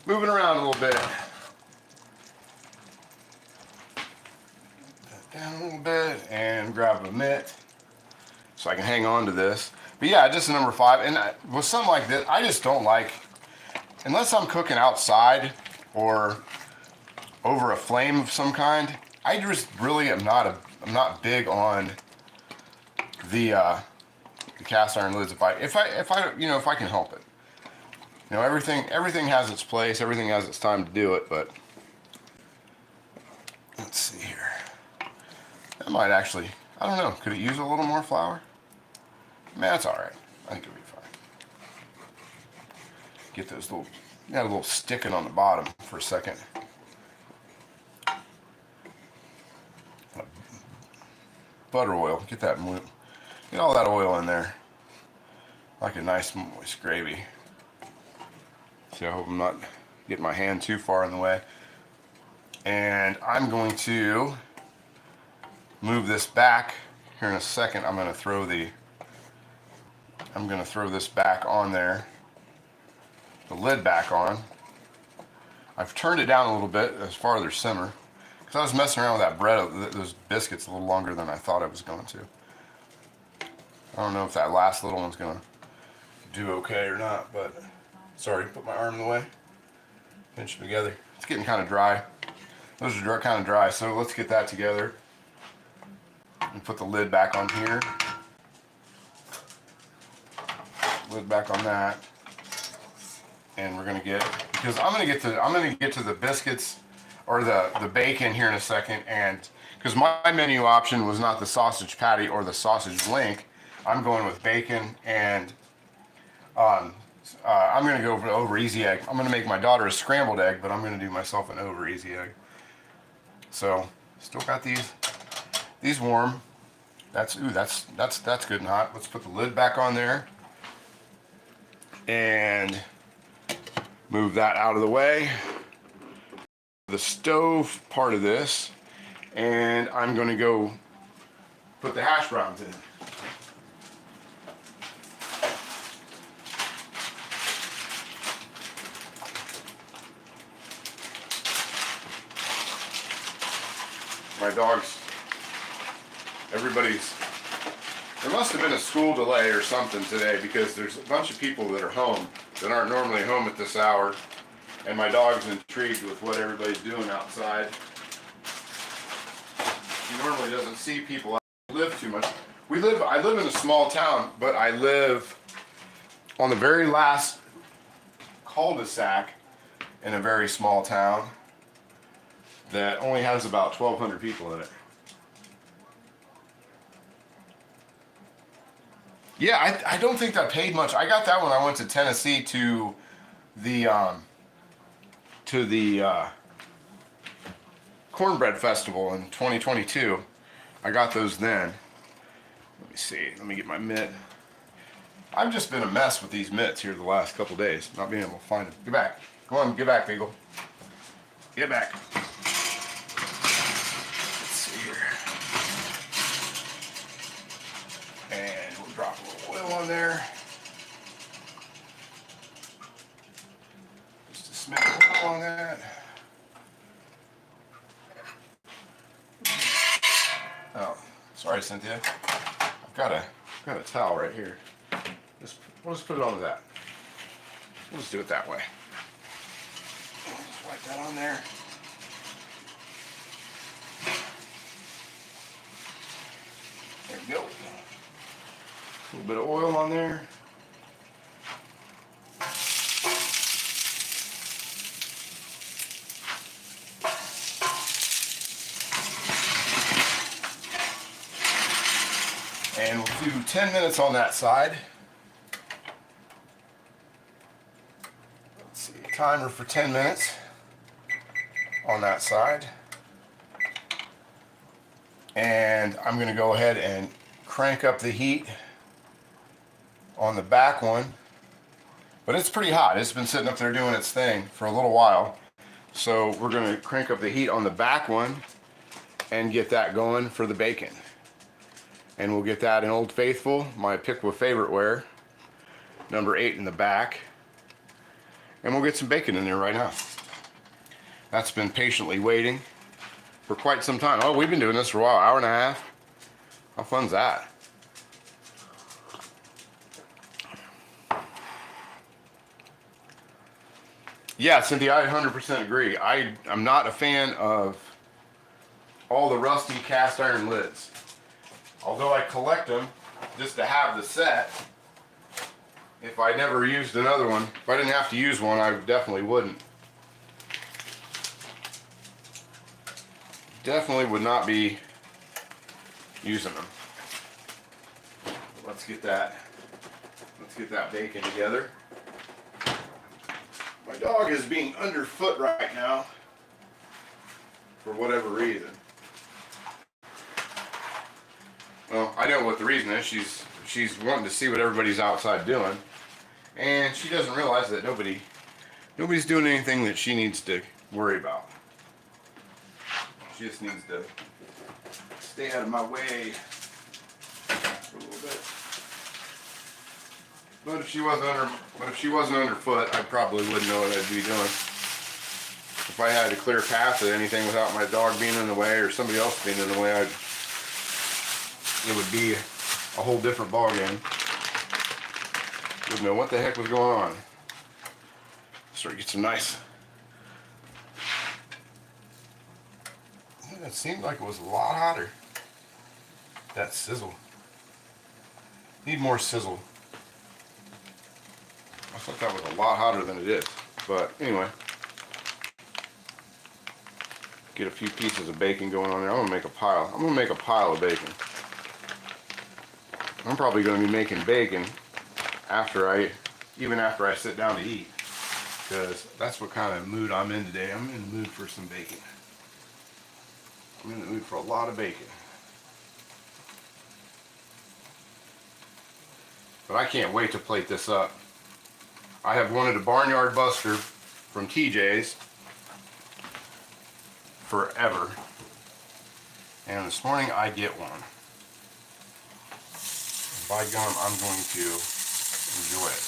Moving around a little bit. Down a little bit and grab a mitt so I can hang on to this. But yeah, just a number 5. And with something like this, I just don't like, unless I'm cooking outside or over a flame of some kind, I just really I'm not big on the cast iron lids if I can help it. You know, everything has its place, everything has its time to do it, but let's see here. That might actually, I don't know, could it use a little more flour? Man, that's alright. I think it'll be fine. Get those got a little sticking on the bottom for a second. Butter oil, get all that oil in there. Like a nice moist gravy. See, I hope I'm not getting my hand too far in the way. And I'm going to move this back here in a second. I'm going to throw this back on there. The lid back on. I've turned it down a little bit as farther simmer because I was messing around with that bread, those biscuits, a little longer than I thought I was going to. I don't know if that last little one's going to do okay or not, but sorry, put my arm in the way. Pinch them together. It's getting kind of dry. Those are kind of dry, so let's get that together. And put the lid back on here. Lid back on that. And we're gonna because I'm gonna get to the biscuits or the bacon here in a second, and because my menu option was not the sausage patty or the sausage link, I'm going with bacon, and I'm gonna go for the over easy egg. I'm gonna make my daughter a scrambled egg, but I'm gonna do myself an over easy egg. So still got these warm. That's good and hot. Let's put the lid back on there and move that out of the way. The stove part of this, and I'm going to go put the hash browns in. My dogs, there must have been a school delay or something today because there's a bunch of people that are home that aren't normally home at this hour, and my dog's intrigued with what everybody's doing outside. She normally doesn't see people live too much. I live in a small town, but I live on the very last cul-de-sac in a very small town that only has about 1,200 people in it. Yeah, I don't think that paid much. I got that when I went to Tennessee to the Cornbread Festival in 2022. I got those then. Let me see. Let me get my mitt. I've just been a mess with these mitts here the last couple days, not being able to find them. Get back. Come on, get back, Beagle. Get back. Let's see here. And we'll drop a little oil on there. Just a smidge of oil on that. Oh, sorry, Cynthia. I've got a towel right here. We'll just put it on that. We'll just do it that way. Just wipe that on there. There we go. A little bit of oil on there. And we'll do 10 minutes on that side. Let's see, timer for 10 minutes on that side. And I'm going to go ahead and crank up the heat on the back one. But it's pretty hot. It's been sitting up there doing its thing for a little while. So we're going to crank up the heat on the back one and get that going for the bacon. And we'll get that in Old Faithful, my Pickwa favorite ware, number 8 in the back. And we'll get some bacon in there right now. That's been patiently waiting for quite some time. Oh, we've been doing this for a while, hour and a half. How fun's that? Yeah, Cynthia, I 100% agree. I'm not a fan of all the rusty cast iron lids. Although I collect them just to have the set, if I never used another one, if I didn't have to use one, I definitely wouldn't. Definitely would not be using them. Let's get that bacon together. My dog is being underfoot right now for whatever reason. Well, I know what the reason is. She's wanting to see what everybody's outside doing, and she doesn't realize that nobody's doing anything that she needs to worry about. She just needs to stay out of my way for a little bit. But if she wasn't underfoot, I probably wouldn't know what I'd be doing. If I had a clear path to anything without my dog being in the way or somebody else being in the way, it would be a whole different ballgame. Wouldn't know what the heck was going on. Start to get some nice. It seemed like it was a lot hotter. That sizzle. Need more sizzle. I thought that was a lot hotter than it is. But anyway. Get a few pieces of bacon going on there. I'm gonna make a pile. I'm gonna make a pile of bacon. I'm probably going to be making bacon even after I sit down to eat, because that's what kind of mood I'm in today. I'm in the mood for some bacon. I'm in the mood for a lot of bacon. But I can't wait to plate this up. I have wanted a Barnyard Buster from Tee-Jaye's forever, and this morning I get one. By gum, I'm going to enjoy it.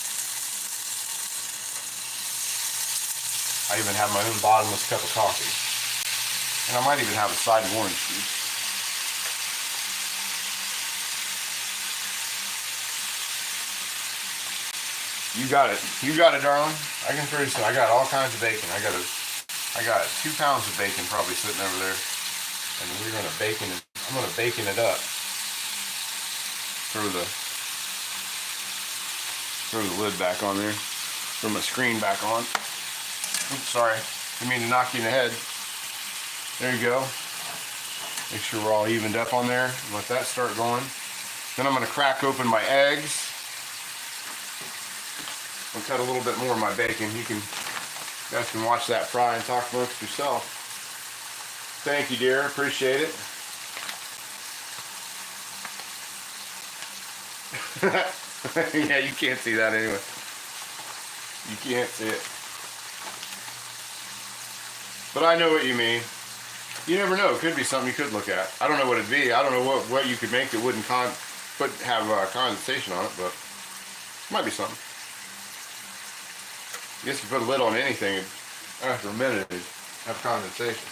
I even have my own bottomless cup of coffee. And I might even have a side of orange juice. You got it. You got it, darling. I can throw you some. I got all kinds of bacon. I got 2 pounds of bacon probably sitting over there. And we're going to bacon and I'm gonna bacon it up. Throw the lid back on there. Throw my screen back on. Oops, sorry. Didn't mean to knock you in the head. There you go. Make sure we're all evened up on there. Let that start going. Then I'm gonna crack open my eggs. I'll cut a little bit more of my bacon. You guys can watch that fry and talk amongst yourself. Thank you, dear. Appreciate it. Yeah, you can't see that anyway. You can't see it. But I know what you mean. You never know. It could be something you could look at. I don't know what it'd be. I don't know what you could make that wouldn't have condensation on it, but it might be something. I guess you put a lid on anything, after a minute it'd have condensation.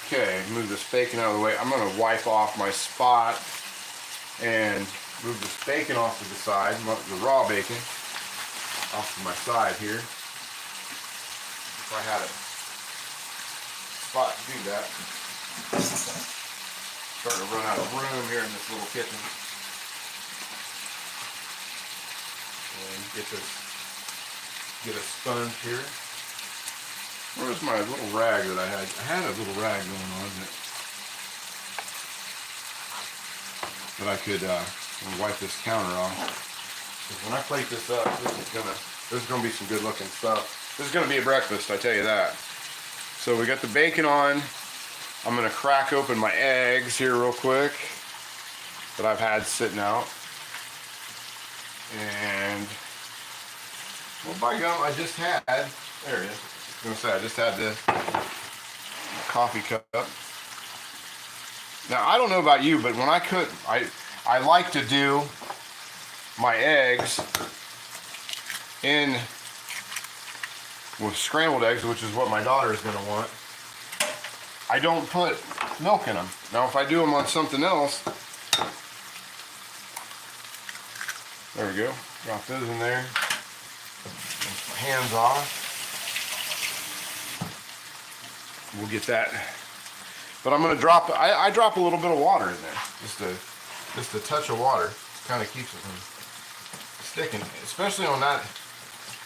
Okay, move this bacon out of the way. I'm going to wipe off my spot and move this bacon off to the side, the raw bacon, off to my side here. If I had a spot to do that. Starting to run out of room here in this little kitchen. And get a sponge here. Where's my little rag that I had? I had a little rag going on that I could wipe this counter off. Because when I plate this up, this is gonna be some good looking stuff. This is gonna be a breakfast, I tell you that. So we got the bacon on. I'm gonna crack open my eggs here real quick that I've had sitting out. And well, by gum, I just had, there it is. I was gonna say, I just had this coffee cup. Now, I don't know about you, but when I cook, I like to do my eggs in with scrambled eggs, which is what my daughter is gonna want. I don't put milk in them. Now, if I do them on something else, there we go. Drop those in there. Hands off. We'll get that. But I'm gonna drop. I drop a little bit of water in there, just a touch of water. Kind of keeps it from sticking, especially on that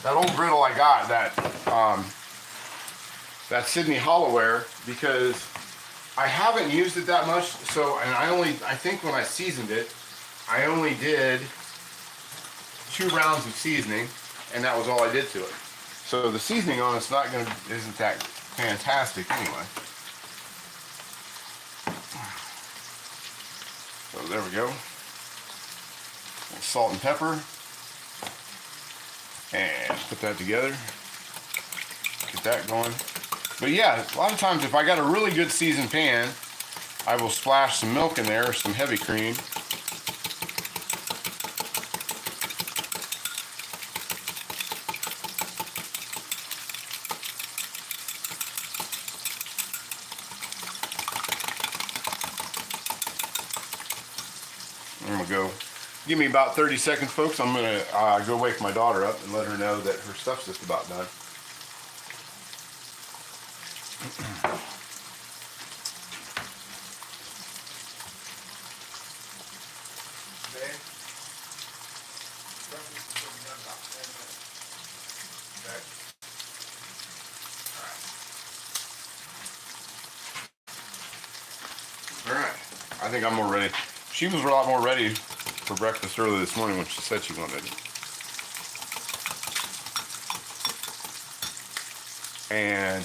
old griddle I got, that Sydney Hollowware, because I haven't used it that much. So, and I think when I seasoned it, I only did 2 rounds of seasoning, and that was all I did to it. So the seasoning on it's isn't that fantastic anyway. So there we go. Salt and pepper, and put that together. Get that going. But yeah, a lot of times if I got a really good seasoned pan, I will splash some milk in there, or some heavy cream. I'm gonna go. Give me about 30 seconds, folks. I'm gonna go wake my daughter up and let her know that her stuff's just about done. Alright, I think I'm more ready. She was a lot more ready for breakfast early this morning when she said she wanted it. And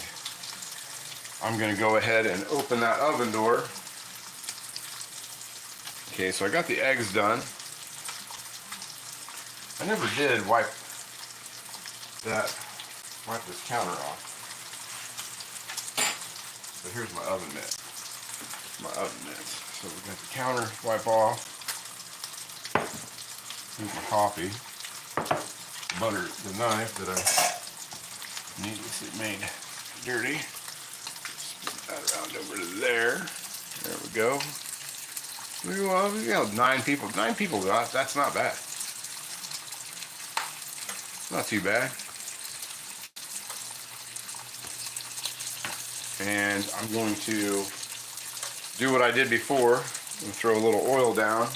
I'm going to go ahead and open that oven door. Okay, so I got the eggs done. I never did wipe this counter off. So here's my oven mitt. So we got the counter wipe off. Here's my coffee. Butter, the knife that I needlessly made dirty. Spin that around over to there. There we go. Well, we got 9 people. 9 people got. That's not bad. Not too bad. And I'm going to do what I did before and throw a little oil down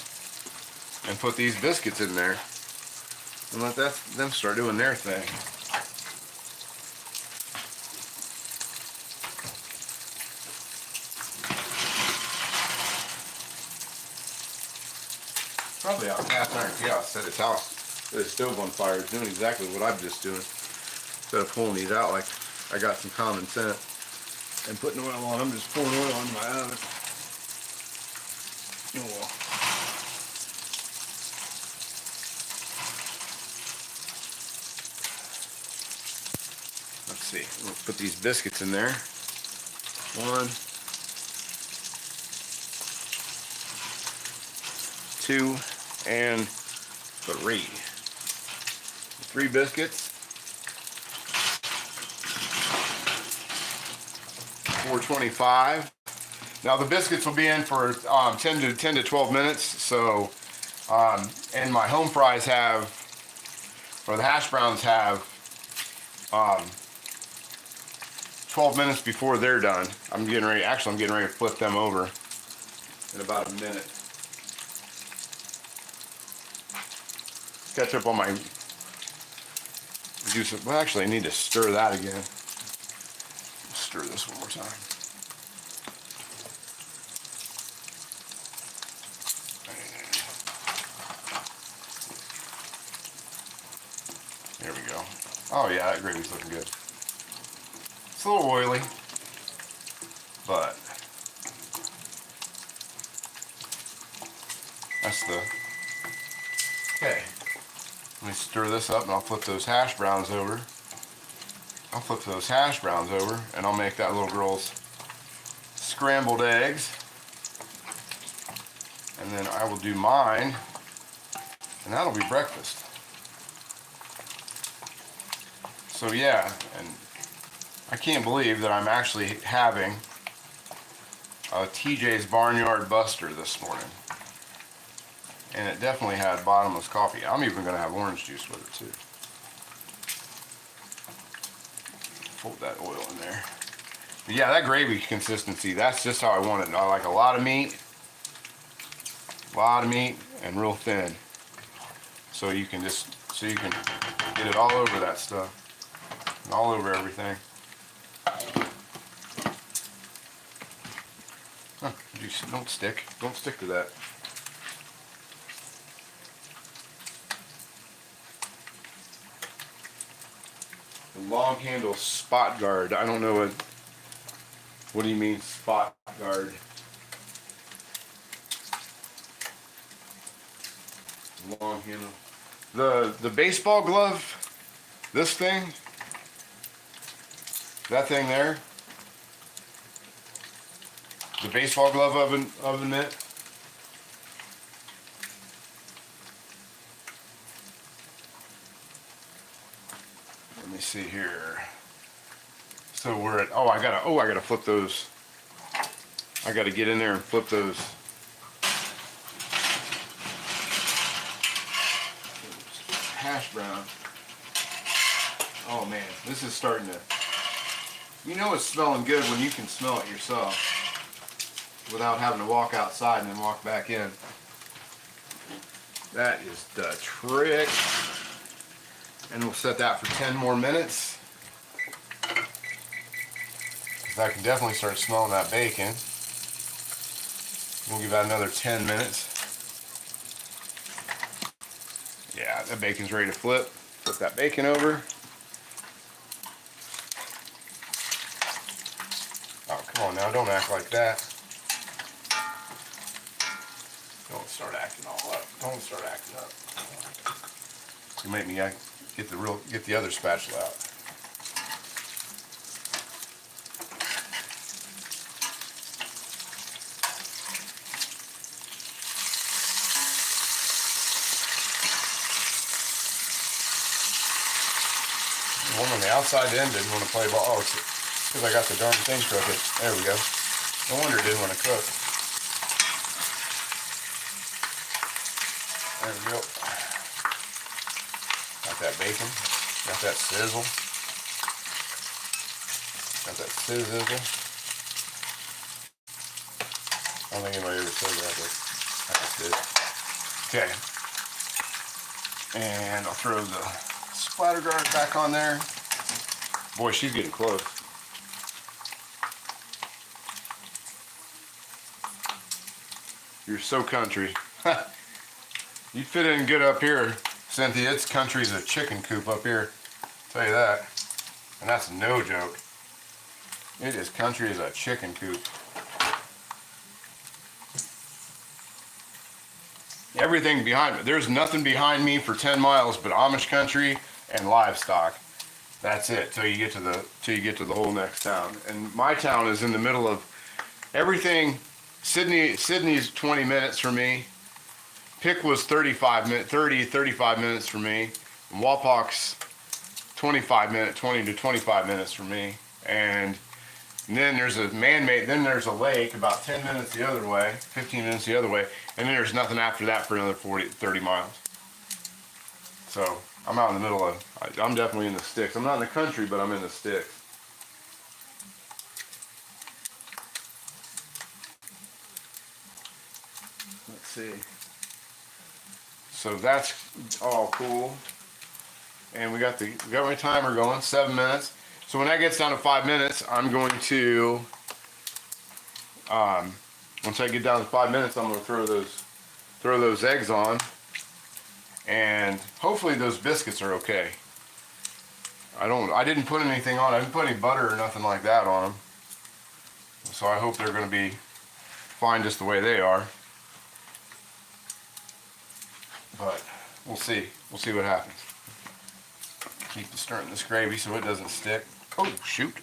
and put these biscuits in there and let them start doing their thing. Probably out cast iron. Yeah, set its house. The stove on fire is doing exactly what I'm just doing. Instead of pulling these out like I got some common sense and putting oil on, I'm just pouring oil into my oven. Oh well. Let's see. We'll put these biscuits in there. 1, 2, and 3. 3 biscuits. 425. Now the biscuits will be in for 10 to 12 minutes. So, and my home fries have, or the hash browns have, 12 minutes before they're done. I'm getting ready to flip them over in about a minute. Catch up on my juice. Well, actually, I need to stir that again. Stir this one more time. There we go. Oh yeah, that gravy's looking good. It's a little oily, but that's the okay. Let me stir this up and I'll flip those hash browns over. And I'll make that little girl's scrambled eggs. And then I will do mine, and that'll be breakfast. So yeah, and I can't believe that I'm actually having a Tee-Jaye's Barnyard Buster this morning. And it definitely had bottomless coffee. I'm even going to have orange juice with it too. Fold that oil in there. But yeah, that gravy consistency, that's just how I want it. I like a lot of meat and real thin. So you can get it all over that stuff. And all over everything. Huh, don't stick to that. The long handle spot guard. I don't know what do you mean spot guard? Long handle. The baseball glove, this thing, that thing there, the baseball glove oven mitt. Let me see here. So we're at, I gotta flip those. I gotta get in there and flip those. Hash brown. Oh man, this is starting to, you know it's smelling good when you can smell it yourself without having to walk outside and then walk back in. That is the trick. And we'll set that for 10 more minutes. I can definitely start smelling that bacon. We'll give that another 10 minutes. Yeah, that bacon's ready to flip. Flip that bacon over. Oh, come on now, don't act like that. Don't start acting all up. Don't start acting up. You make me get the other spatula out. The one on the outside end didn't want to play ball. Oh, it's because I got the darn thing crooked. There we go. No wonder it didn't want to cook. There we go. Got that bacon. Got that sizzle. Got that sizzle. don't think anybody ever said that, but I just did. Okay. And I'll throw the splatter guard back on there. Boy, she's getting close. You're so country. You'd fit in good up here, Cynthia. It's country as a chicken coop up here. I'll tell you that. And that's no joke. It is country as a chicken coop. Everything behind me. There's nothing behind me for 10 miles but Amish country and livestock. That's it till you get to the whole next town. And my town is in the middle of everything. Sydney's 20 minutes from me. Pick was 35 minutes from me. And Wapok's 20 to 25 minutes from me. And then there's a man-made, then there's a lake about 10 minutes the other way, 15 minutes the other way, and then there's nothing after that for another 30 miles. So I'm out in the middle of, I'm definitely in the sticks. I'm not in the country, but I'm in the sticks. Let's see. So that's all cool. And we got my timer going, 7 minutes. So when that gets down to 5 minutes, I'm going to, once I get down to 5 minutes, I'm going to throw those eggs on, and hopefully those biscuits are okay. I didn't put anything on. I didn't put any butter or nothing like that on them. So I hope they're going to be fine just the way they are. But we'll see. We'll see what happens. Keep stirring this gravy so it doesn't stick. Oh, shoot.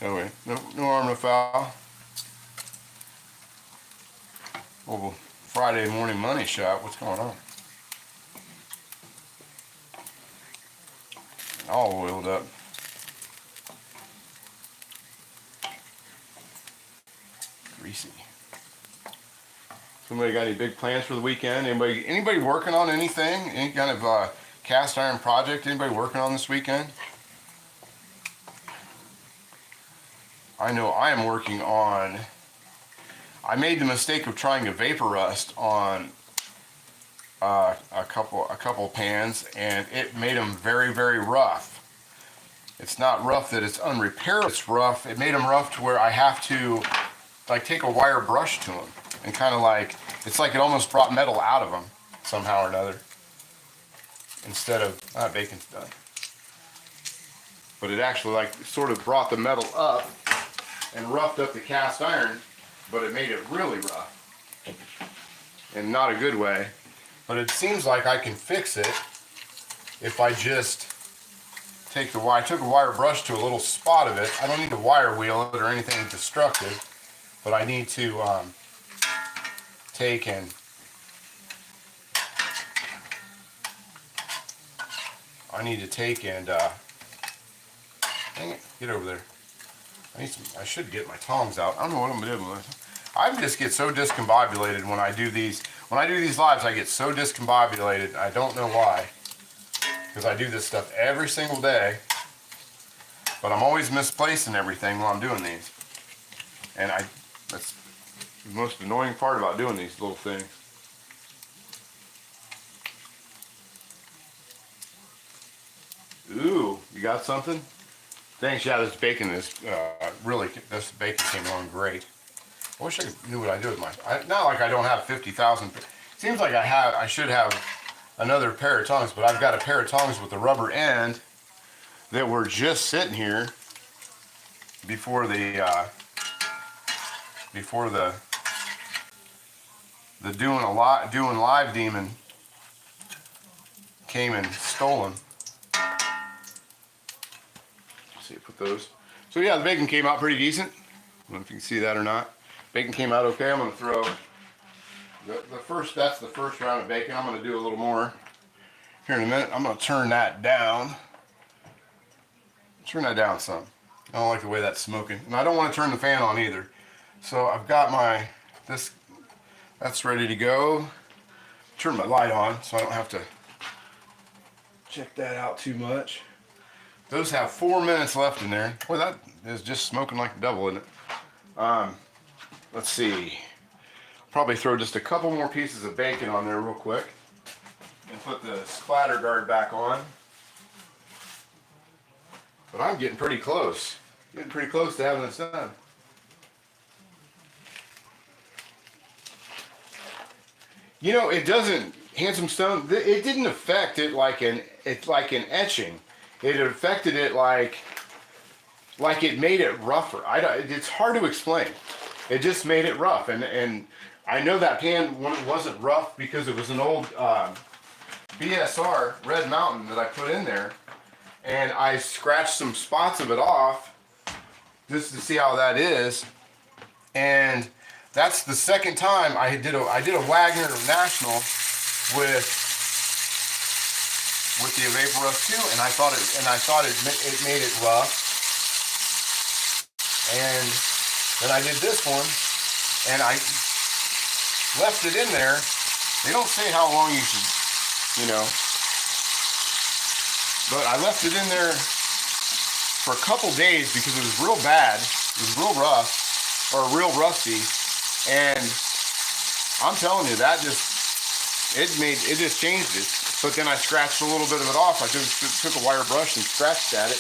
Oh, wait. No harm, no foul. Oh, Friday morning money shot. What's going on? All oiled up. Greasy. Somebody got any big plans for the weekend? Anybody working on anything? Any kind of cast iron project? Anybody working on this weekend? I know I am working on, I made the mistake of trying to vapor rust on a couple pans, and it made them very, very rough. It's not rough that it's unrepairable, it's rough. It made them rough to where I have to like take a wire brush to them and kind of like, it's like it almost brought metal out of them somehow or another. Instead of, bacon's done. But it actually like sort of brought the metal up and roughed up the cast iron, but it made it really rough. In not a good way. But it seems like I can fix it if I just take the wire. I took a wire brush to a little spot of it. I don't need to wire wheel it or anything destructive, but I need to take and dang it, get over there. I should get my tongs out. I don't know what I'm doing with it. I just get so discombobulated when I do these. When I do these lives, I get so discombobulated. I don't know why. Because I do this stuff every single day. But I'm always misplacing everything while I'm doing these. And that's the most annoying part about doing these little things. Ooh, you got something? Thanks. Yeah, this bacon is this bacon came along great. I wish I knew what I do with mine. Not like I don't have 50,000. Seems like I should have another pair of tongs, but I've got a pair of tongs with a rubber end that were just sitting here before the doing live demon came and stole them. See, put those. So yeah, the bacon came out pretty decent. I don't know if you can see that or not. Bacon came out okay. I'm going to throw that's the first round of bacon. I'm going to do a little more here in a minute. I'm going to turn that down. Turn that down some. I don't like the way that's smoking. And I don't want to turn the fan on either. So I've got that's ready to go. Turn my light on so I don't have to check that out too much. Those have 4 minutes left in there. Boy, that is just smoking like the devil, isn't it? let's see. Probably throw just a couple more pieces of bacon on there real quick. And put the splatter guard back on. But I'm getting pretty close. Getting pretty close to having this done. You know, it doesn't, Handsome Stone, it didn't affect it like an etching. It affected it like it made it rougher. It's hard to explain. It just made it rough. And I know that pan wasn't rough because it was an old BSR Red Mountain that I put in there. And I scratched some spots of it off just to see how that is. And that's the second time I did a Wagner National with the Vapor Rust 2, and I thought it made it rough. And then I did this one, and I left it in there. They don't say how long you should, but I left it in there for a couple days because it was real bad. It was real rough, or real rusty. And I'm telling you, that just changed it. But then I scratched a little bit of it off. I took a wire brush and scratched at it,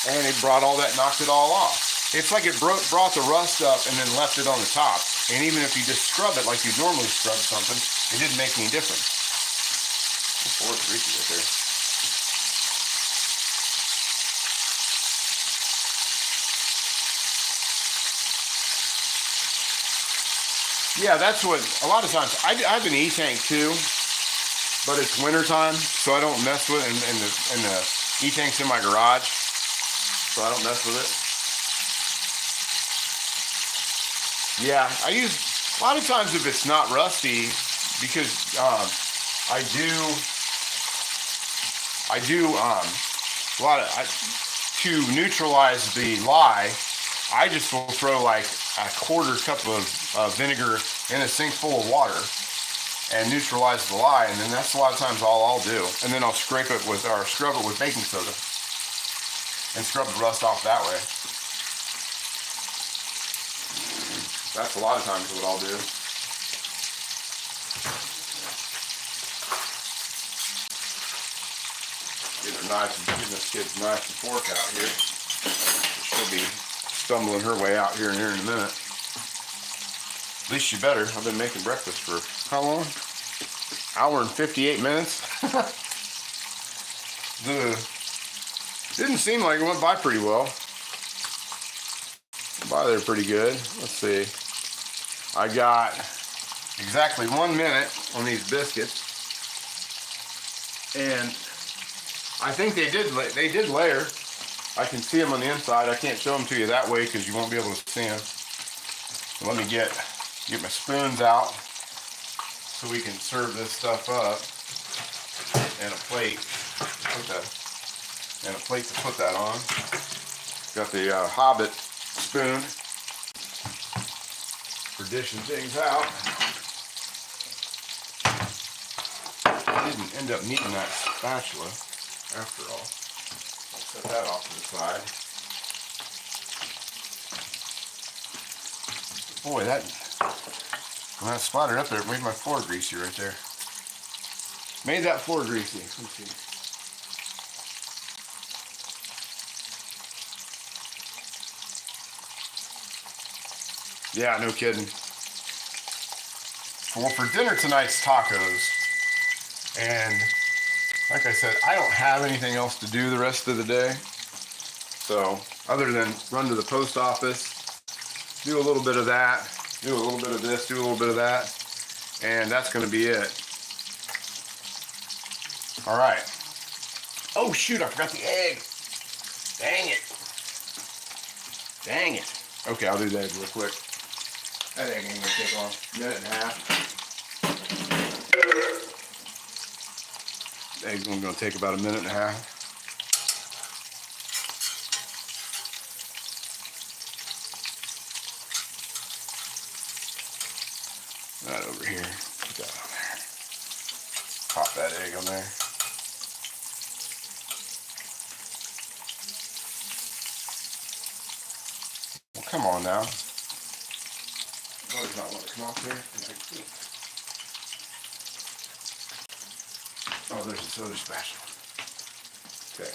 and it knocked it all off. It's like it brought the rust up and then left it on the top. And even if you just scrub it like you normally scrub something, it didn't make any difference. Oh, it's greasy right there. Yeah, that's what, a lot of times, I have an E-tank too, but it's winter time, so I don't mess with it, and the E-tank's in my garage, so I don't mess with it. Yeah, I use, a lot of times if it's not rusty, because to neutralize the lye, I just will throw like a quarter cup of vinegar in a sink full of water and neutralize the lye, and then that's a lot of times all I'll do. And then I'll scrub it with baking soda and scrub the rust off that way. That's a lot of times what I'll do. Getting this kid's knife and fork out here. She'll be stumbling her way out here in a minute. At least she better. I've been making breakfast for how long? Hour and 58 minutes. Didn't seem like it went by pretty well. By there pretty good. Let's see. I got exactly 1 minute on these biscuits, and I think they did layer. I can see them on the inside. I can't show them to you that way because you won't be able to see them. So let me get my spoons out so we can serve this stuff up, and a plate. And a plate to put that on. Got the Hobbit spoon for dishing things out. I didn't end up needing that spatula after all. I'll set that off to the side. Boy, when that splattered up there, it made my floor greasy right there. Made that floor greasy. Let's see. Yeah, no kidding. Well, for dinner tonight's tacos. And like I said, I don't have anything else to do the rest of the day. So, other than run to the post office, do a little bit of that, do a little bit of this, do a little bit of that, and that's going to be it. All right. Oh, shoot, I forgot the egg. Dang it. Dang it. Okay, I'll do the egg real quick. That egg ain't going to take long. A minute and a half. The egg's only going to take about a minute and a half. That over here. Put that on there. Pop that egg on there. Well, come on now. Butter's not wanting to come off there. Oh, there's a soda spatula. Okay.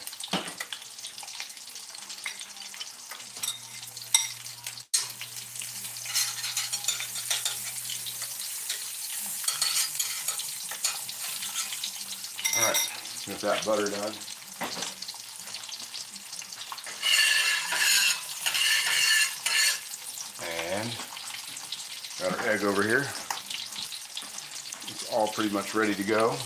All right, get that butter done. And got our egg over here. It's all pretty much ready to go.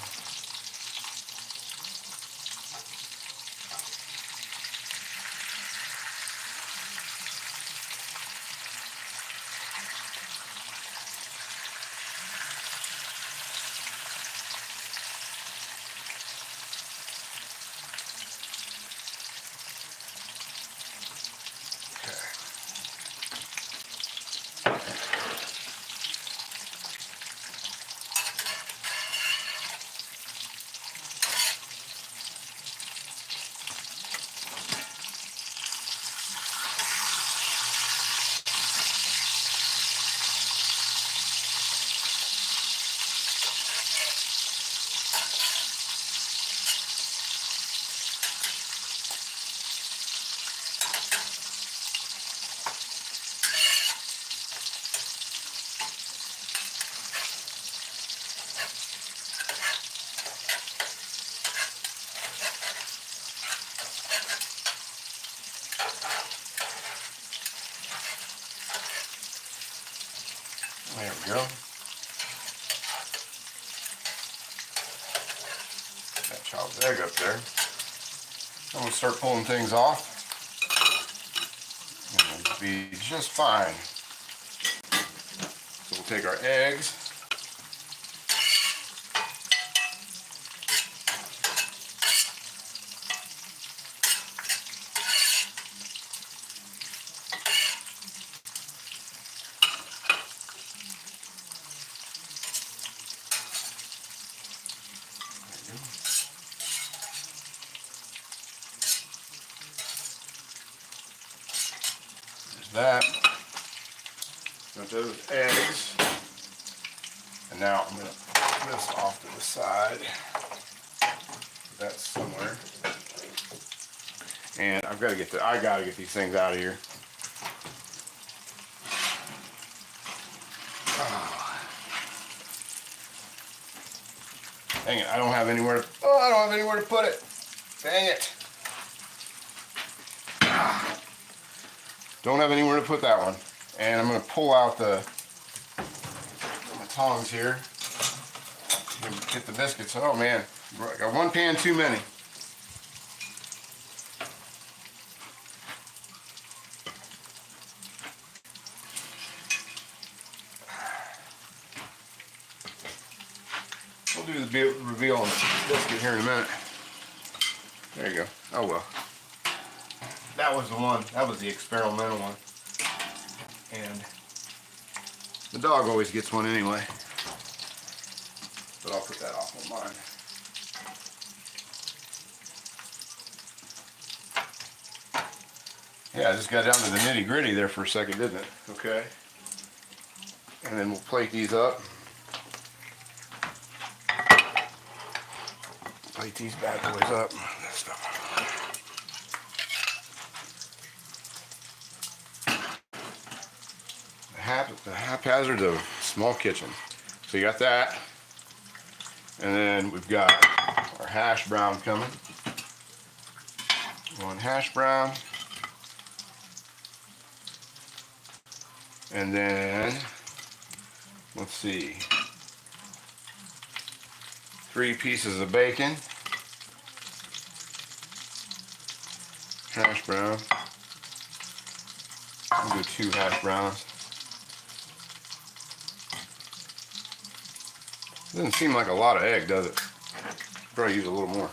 There we go. That child's egg up there. I'm going to start pulling things off. And it'll be just fine. So we'll take our eggs. That. Got those eggs. And now I'm going to put this off to the side. That's somewhere. And I gotta get these things out of here. Dang it, I don't have anywhere to put it. Dang it. Don't have anywhere to put that one. And I'm going to pull out my tongs here. Get the biscuits. Oh man, I got one pan too many. We'll do the reveal on the biscuit here in a minute. There you go. Oh well. That was the one. That was the experimental one. And the dog always gets one anyway. But I'll put that off on mine. Yeah, I just got down to the nitty gritty there for a second, didn't it? Okay. And then we'll plate these up. Plate these bad boys up. That stuff. The haphazard of small kitchen. So you got that. And then we've got our hash brown coming. One hash brown. And then, let's see, 3 pieces of bacon. Hash brown. I'll do 2 hash browns. Doesn't seem like a lot of egg, does it? Probably use a little more.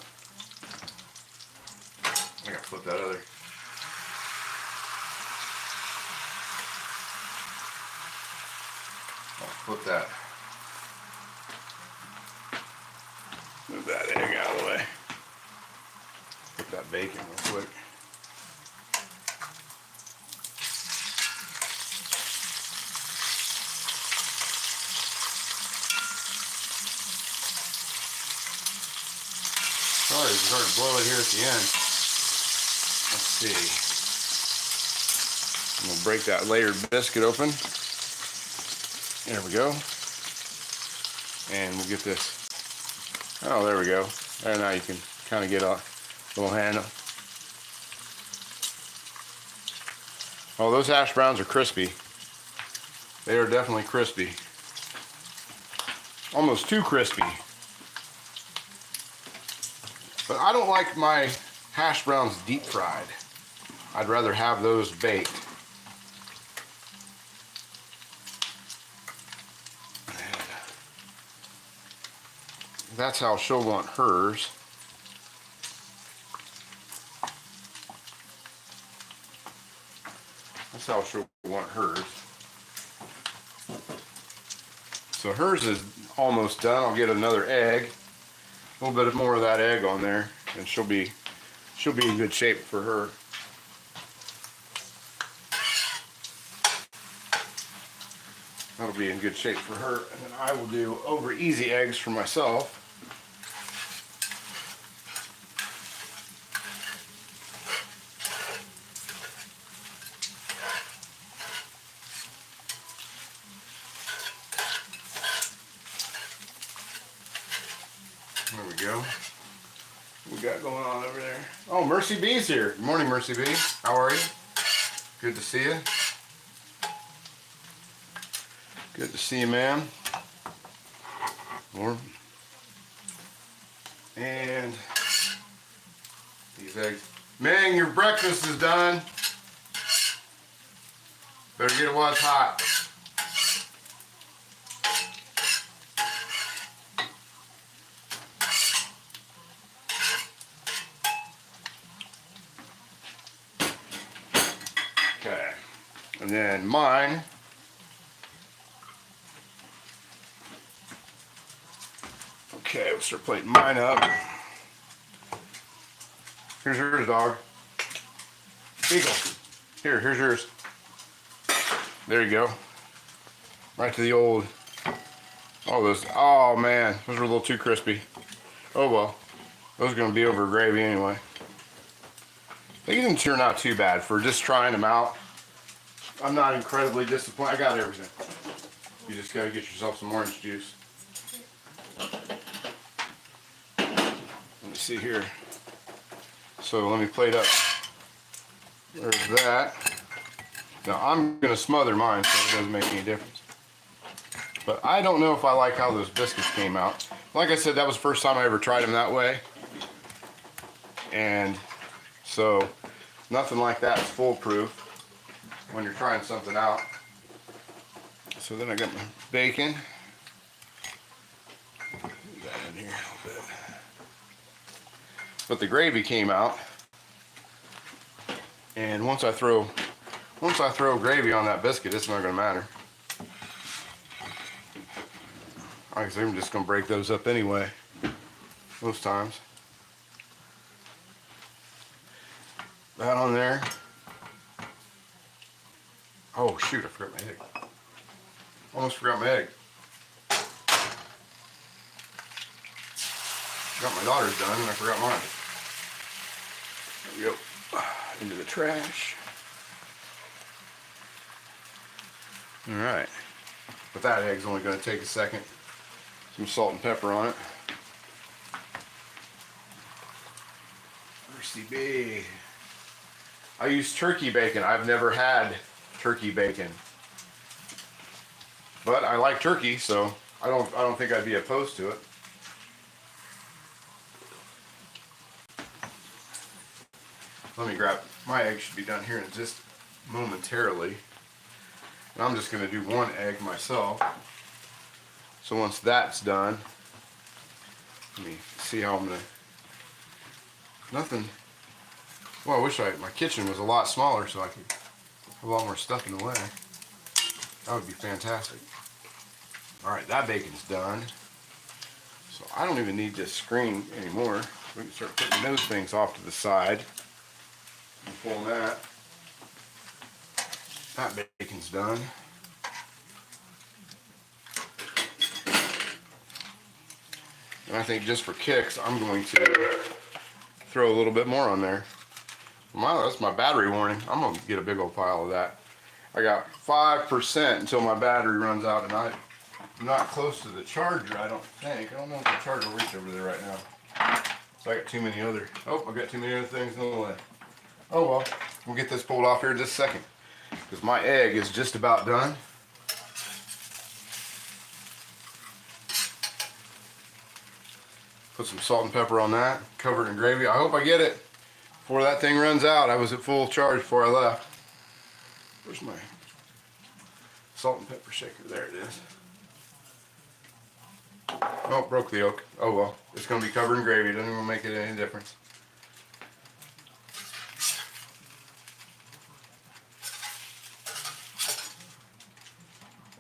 I gotta flip that other. I'll flip that. Move that egg out of the way. Put that bacon real quick. Sorry, it's starting to blow it here at the end. Let's see. I'm gonna break that layered biscuit open. There we go. And we'll get this. Oh, there we go. And now you can kind of get a little handle. Oh, those hash browns are crispy. They are definitely crispy. Almost too crispy. But I don't like my hash browns deep fried. I'd rather have those baked. And that's how she'll want hers. That's how she'll want hers. So hers is almost done. I'll get another egg, a little bit more of that egg on there, and she'll be in good shape for her. That'll be in good shape for her, and then I will do over easy eggs for myself. There we go. What we got going on over there? Oh, Mercy B's here. Good morning, Mercy B. How are you? Good to see you. Good to see you, ma'am. More. And these eggs. Ming, your breakfast is done. Better get it while it's hot. Okay, and then mine. Okay, we'll start plating mine up. Here's yours, dog. Eagle. Here's yours. There you go. Right to the old. Oh, those. Oh man, those were a little too crispy. Oh well, those are gonna be over gravy anyway. They didn't turn out too bad for just trying them out. I'm not incredibly disappointed. I got everything. You just gotta get yourself some orange juice. Let me see here. So let me plate up. There's that. Now I'm gonna smother mine so it doesn't make any difference. But I don't know if I like how those biscuits came out. Like I said, that was the first time I ever tried them that way. And so nothing like that is foolproof when you're trying something out. So then I got my bacon. Put that in here a little bit. But the gravy came out. And once I throw gravy on that biscuit, it's not gonna matter. Like I said, I'm just gonna break those up anyway, most times. That on there. Oh shoot, I forgot my egg. Almost forgot my egg. Got my daughter's done and I forgot mine. There we go. Into the trash. Alright. But that egg's only going to take a second. Some salt and pepper on it. Mercy B. I use turkey bacon. I've never had turkey bacon. But I like turkey, so I don't think I'd be opposed to it. Let me grab, my egg should be done here in just momentarily. And I'm just going to do one egg myself. So once that's done, let me see how I'm going to, nothing, well I wish my kitchen was a lot smaller so I could have a lot more stuff in the way. That would be fantastic. Alright, that bacon's done. So I don't even need this screen anymore. We can start putting those things off to the side. And pull that. That bacon's done. And I think just for kicks, I'm going to throw a little bit more on there. That's my battery warning. I'm gonna get a big old pile of that. I got 5% until my battery runs out, and I'm not close to the charger, I don't think. I don't know if the charger will reach over there right now. So I got too many other, I got too many other things in the way. Oh well, we'll get this pulled off here in just a second, because my egg is just about done. Put some salt and pepper on that, cover it in gravy. I hope I get it before that thing runs out. I was at full charge before I left. Where's my salt and pepper shaker? There it is. Oh, broke the yolk. Oh well, it's going to be covered in gravy. It doesn't even make it any difference.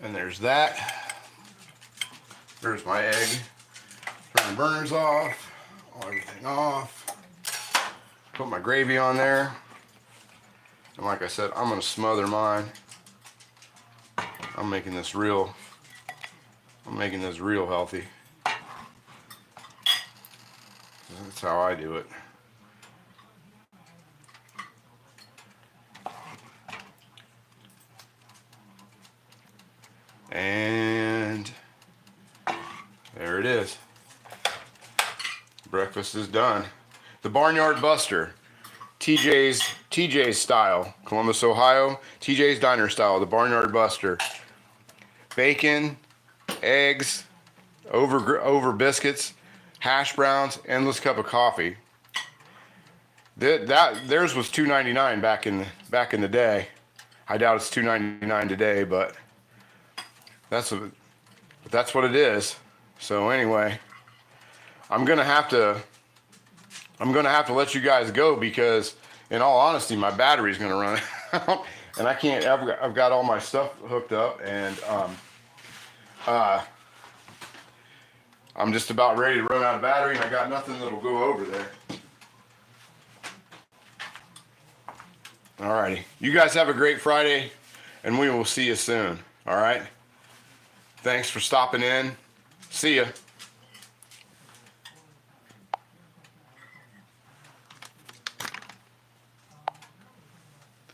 And there's that. There's my egg. Turn the burners off. Everything off. Put my gravy on there. And like I said, I'm going to smother mine. I'm making this real healthy. That's how I do it. And there it is. Breakfast is done. The Barnyard Buster, Tee-Jaye's style, Columbus, Ohio. Tee-Jaye's Diner style, the Barnyard Buster. Bacon, eggs, over biscuits, hash browns, endless cup of coffee. Theirs was $2.99 back in the day. I doubt it's $2.99 today, but that's what it is. So anyway, I'm gonna have to let you guys go, because in all honesty, my battery's gonna run out, and I can't. I've got all my stuff hooked up, and I'm just about ready to run out of battery, and I got nothing that'll go over there. Alrighty, you guys have a great Friday, and we will see you soon. All right. Thanks for stopping in. See ya.